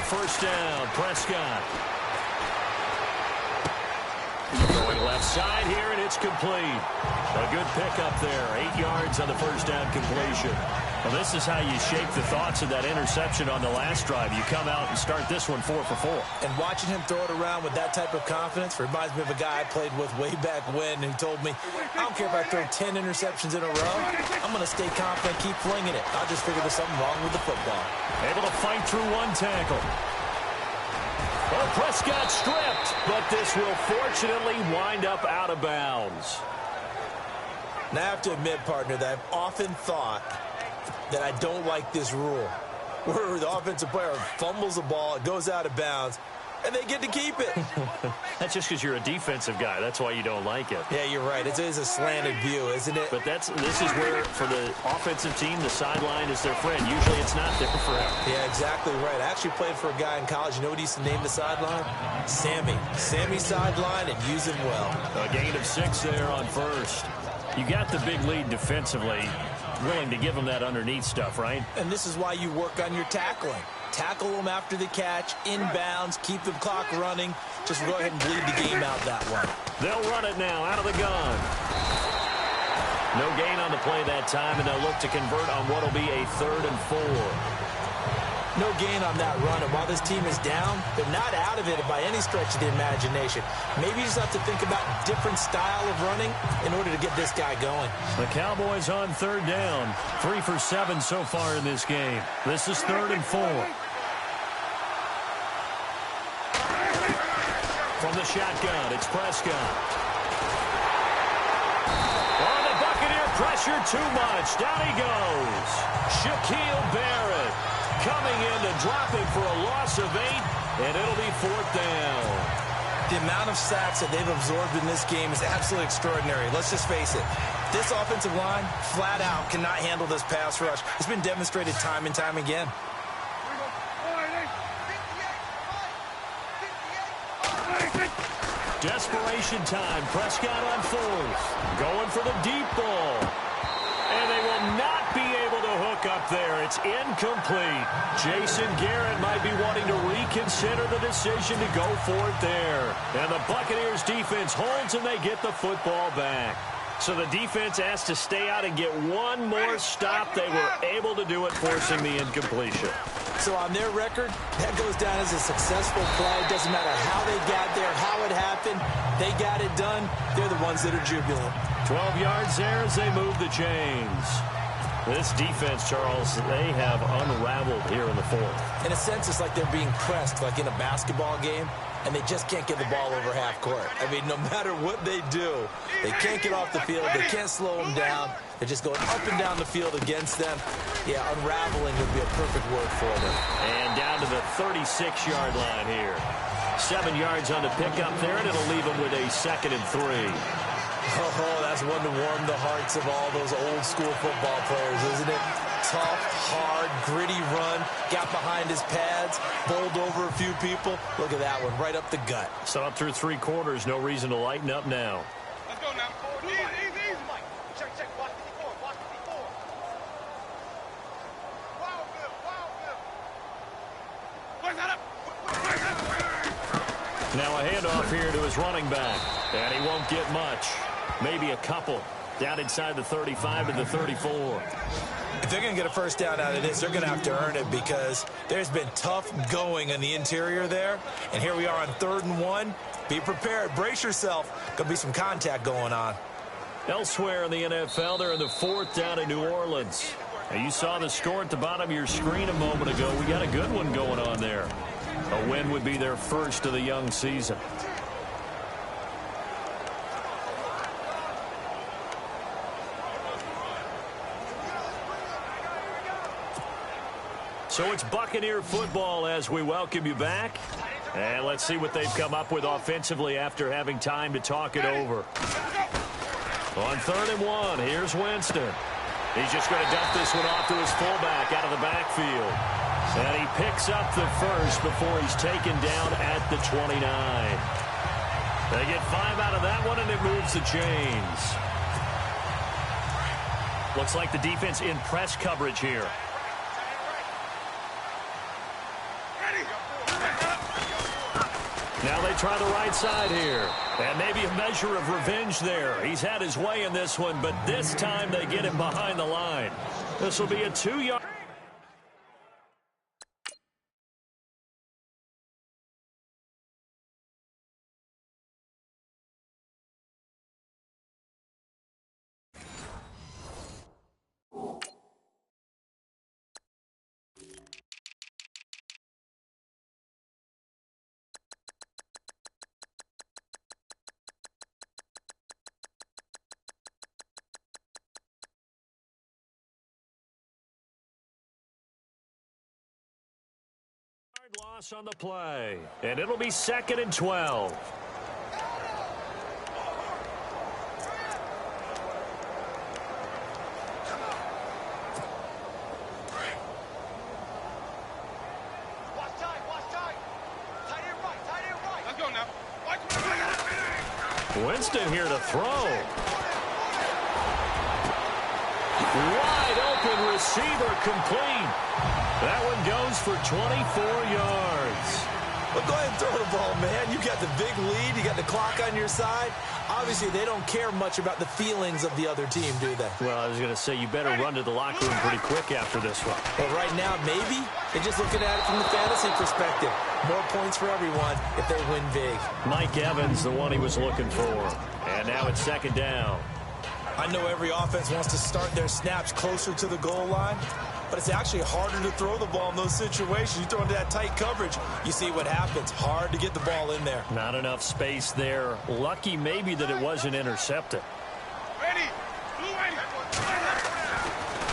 1st down, Prescott. Going left side here, and it's complete. A good pickup there. 8 yards on the 1st down completion. Well, this is how you shake the thoughts of that interception on the last drive. You come out and start this one 4 for 4. And watching him throw it around with that type of confidence reminds me of a guy I played with way back when who told me, I don't care if I throw 10 interceptions in a row. I'm going to stay confident, keep flinging it. I just figure there's something wrong with the football. Able to fight through 1 tackle. Oh, Prescott stripped, but this will fortunately wind up out of bounds. Now, I have to admit, partner, that I've often thought that I don't like this rule, where the offensive player fumbles the ball, it goes out of bounds, and they get to keep it. That's just because you're a defensive guy. That's why you don't like it. Yeah, you're right. It is a slanted view, isn't it? But this is where, for the offensive team, the sideline is their friend. Usually it's not there forever. Yeah, exactly right. I actually played for a guy in college. You know what he used to name the sideline? Sammy. Sammy sideline, and use him well. A gain of 6 there on 1st. You got the big lead defensively. Willing to give them that underneath stuff, right? And this is why you work on your tackling. Tackle them after the catch, inbounds, keep the clock running. Just go ahead and bleed the game out that one. They'll run it now out of the gun. No gain on the play that time, and they'll look to convert on what will be a 3rd and 4. No gain on that run, and while this team is down, they're not out of it by any stretch of the imagination. Maybe you just have to think about different style of running in order to get this guy going. The Cowboys on 3rd down. 3 for 7 so far in this game. This is 3rd and 4. From the shotgun, it's Prescott. Oh, the Buccaneer pressure too much. Down he goes. Shaquille Barrett coming in to drop him for a loss of 8, and it'll be 4th down. The amount of sacks that they've absorbed in this game is absolutely extraordinary. Let's just face it. This offensive line, flat out, cannot handle this pass rush. It's been demonstrated time and time again. Desperation time. Prescott on 4th. Going for the deep ball. And they will not be able to hook up there. It's incomplete. Jason Garrett might be wanting to reconsider the decision to go for it there. And the Buccaneers defense holds and they get the football back. So the defense asked to stay out and get one more stop. They were able to do it, forcing the incompletion. So on their record, that goes down as a successful play. It doesn't matter how they got there, how it happened. They got it done. They're the ones that are jubilant. 12 yards there as they move the chains. This defense, Charles, they have unraveled here in the 4th. In a sense, it's like they're being pressed, like in a basketball game, and they just can't get the ball over half court. I mean, no matter what they do, they can't get off the field. They can't slow them down. They're just going up and down the field against them. Yeah, unraveling would be a perfect word for them. And down to the 36-yard line here. 7 yards on the pickup there, and it'll leave them with a 2nd and 3. Oh, that's one to warm the hearts of all those old-school football players, isn't it? Tough, hard, gritty run, got behind his pads, bowled over a few people. Look at that one, right up the gut. So up through 3 quarters, no reason to lighten up now. Let's go now. Easy. Mike. Check. Watch the D4. Wild Bill. Where's that up? Now a handoff here to his running back. And he won't get much. Maybe a couple. Down inside the 35 to the 34. If they're going to get a first down out of this, they're going to have to earn it because there's been tough going in the interior there. And here we are on 3rd and 1. Be prepared. Brace yourself. Going to be some contact going on. Elsewhere in the NFL, they're in the 4th down in New Orleans. Now, you saw the score at the bottom of your screen a moment ago. We got a good one going on there. A win would be their first of the young season. So it's Buccaneer football as we welcome you back. And let's see what they've come up with offensively after having time to talk it over. On 3rd and 1, here's Winston. He's just going to dump this one off to his fullback out of the backfield. And he picks up the first before he's taken down at the 29. They get 5 out of that one, and it moves the chains. Looks like the defense in press coverage here. Now they try the right side here. And maybe a measure of revenge there. He's had his way in this one, but this time they get him behind the line. This will be a 2-yard. Loss on the play, and it'll be 2nd and 12. Watch tight. Tight end right. Let's go now. Winston here to throw. Wide open receiver complete. That one goes for 24 yards. Well, go ahead and throw the ball, man. You got the big lead. You got the clock on your side. Obviously, they don't care much about the feelings of the other team, do they? Well, I was going to say, you better run to the locker room pretty quick after this one. Well, right now, maybe. They're just looking at it from the fantasy perspective. More points for everyone if they win big. Mike Evans, the one he was looking for. And now it's 2nd down. I know every offense wants to start their snaps closer to the goal line, but it's actually harder to throw the ball in those situations. You throw into that tight coverage, you see what happens. Hard to get the ball in there. Not enough space there. Lucky maybe that it wasn't intercepted.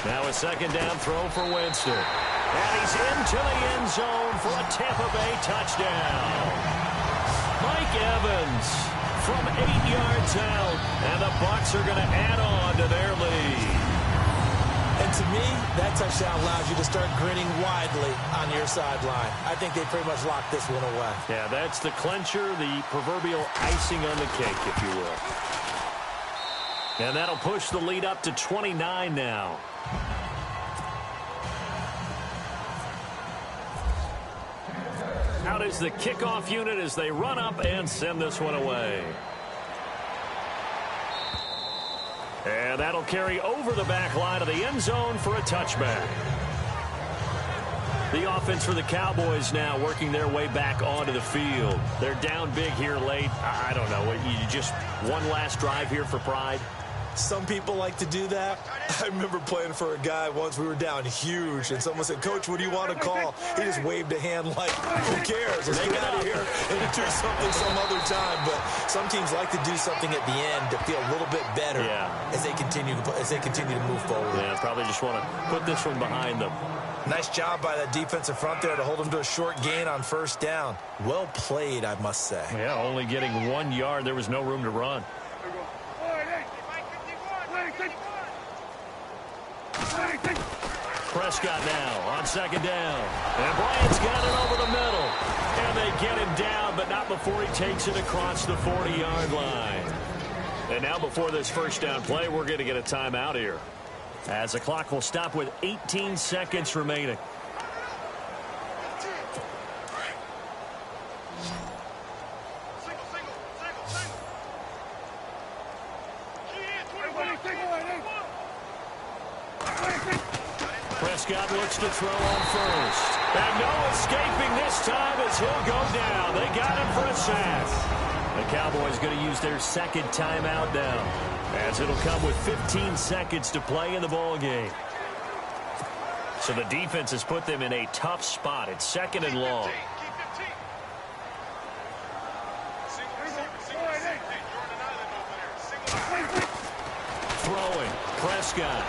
Now a second down throw for Winston. And he's into the end zone for a Tampa Bay touchdown. Mike Evans from 8 yards out. And the Bucs are going to add on to their lead. And to me, that touchdown allows you to start grinning widely on your sideline. I think they pretty much locked this one away. Yeah, that's the clincher, the proverbial icing on the cake, if you will. And that'll push the lead up to 29 now. Out is the kickoff unit as they run up and send this one away. And that'll carry over the back line of the end zone for a touchback. The offense for the Cowboys now working their way back onto the field. They're down big here late. I don't know. You just one last drive here for pride? Some people like to do that. I remember playing for a guy once. We were down huge, and someone said, "Coach, what do you want to call?" He just waved a hand like, "Who cares? Let's get out of here and do something some other time." But some teams like to do something at the end to feel a little bit better as they continue to move forward. Yeah, probably just want to put this one behind them. Nice job by that defensive front there to hold them to a short gain on first down. Well played, I must say. Yeah, only getting 1 yard. There was no room to run. Prescott now on second down. And Bryant's got it over the middle. And they get him down, but not before he takes it across the 40-yard line. And now before this first down play, we're going to get a timeout here, as the clock will stop with 18 seconds remaining. Prescott looks to throw on first. And no escaping this time as he'll go down. They got him for a sack. The Cowboys going to use their second timeout now, as it'll come with 15 seconds to play in the ball game. So the defense has put them in a tough spot. It's second and long. Throwing. Prescott.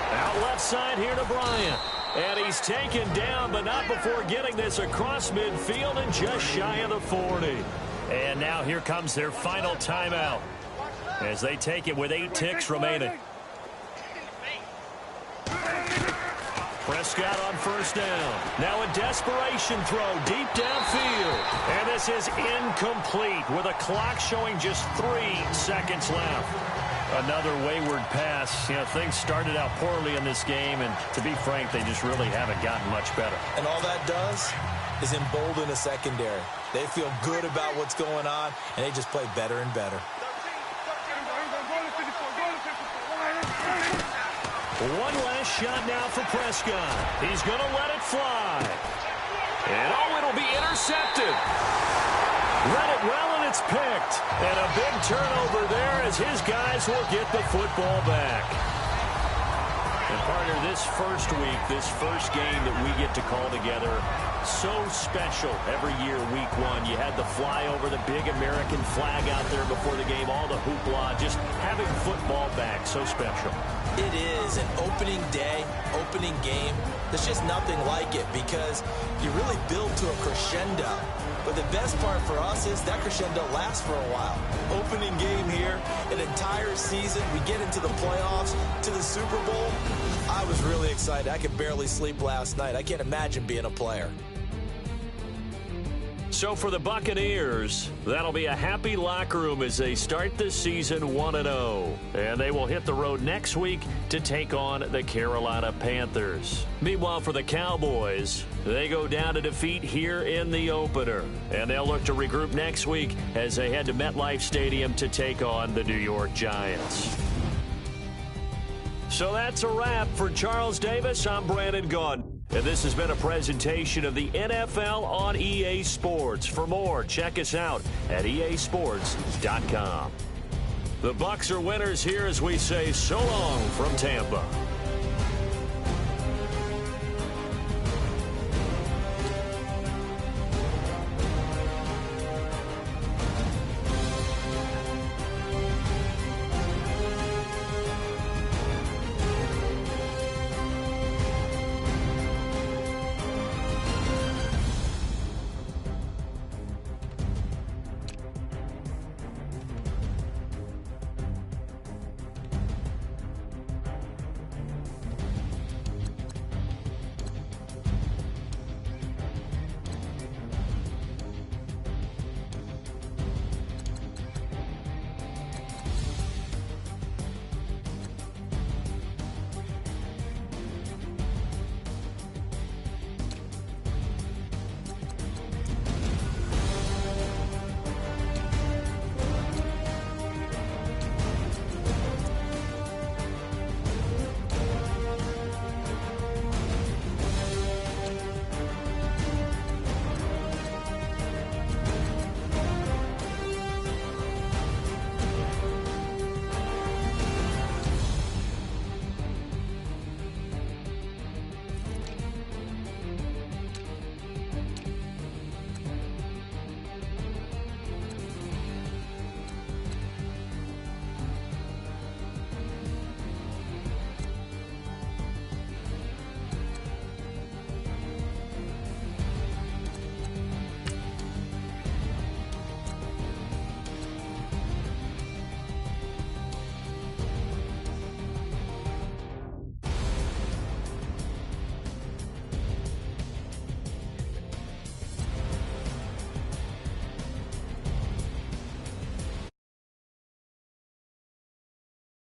Out left side here to Bryant. And he's taken down, but not before getting this across midfield and just shy of the 40. And now here comes their final timeout, as they take it with 8 ticks remaining. Prescott on first down. Now a desperation throw deep downfield. And this is incomplete with a clock showing just 3 seconds left. Another wayward pass. You know, things started out poorly in this game, and to be frank, they just really haven't gotten much better. And all that does is embolden a secondary. They feel good about what's going on, and they just play better and better. One last shot now for Prescott. He's going to let it fly. And oh, it'll be intercepted. Read it well, and it's picked. And a big turnover there as his guys will get the football back. And partner, this first week, this first game that we get to call together, so special every year, week one. You had the flyover, the big American flag out there before the game, all the hoopla, just having football back, so special. It is an opening day, opening game. There's just nothing like it because you really build to a crescendo. But the best part for us is that crescendo lasts for a while. Opening game here, an entire season. We get into the playoffs, to the Super Bowl. I was really excited. I could barely sleep last night. I can't imagine being a player. So for the Buccaneers, that'll be a happy locker room as they start the season 1-0. And they will hit the road next week to take on the Carolina Panthers. Meanwhile, for the Cowboys, they go down to defeat here in the opener. And they'll look to regroup next week as they head to MetLife Stadium to take on the New York Giants. So that's a wrap. For Charles Davis, I'm Brandon Gaudin. And this has been a presentation of the NFL on EA Sports. For more, check us out at easports.com. The Bucs are winners here as we say so long from Tampa.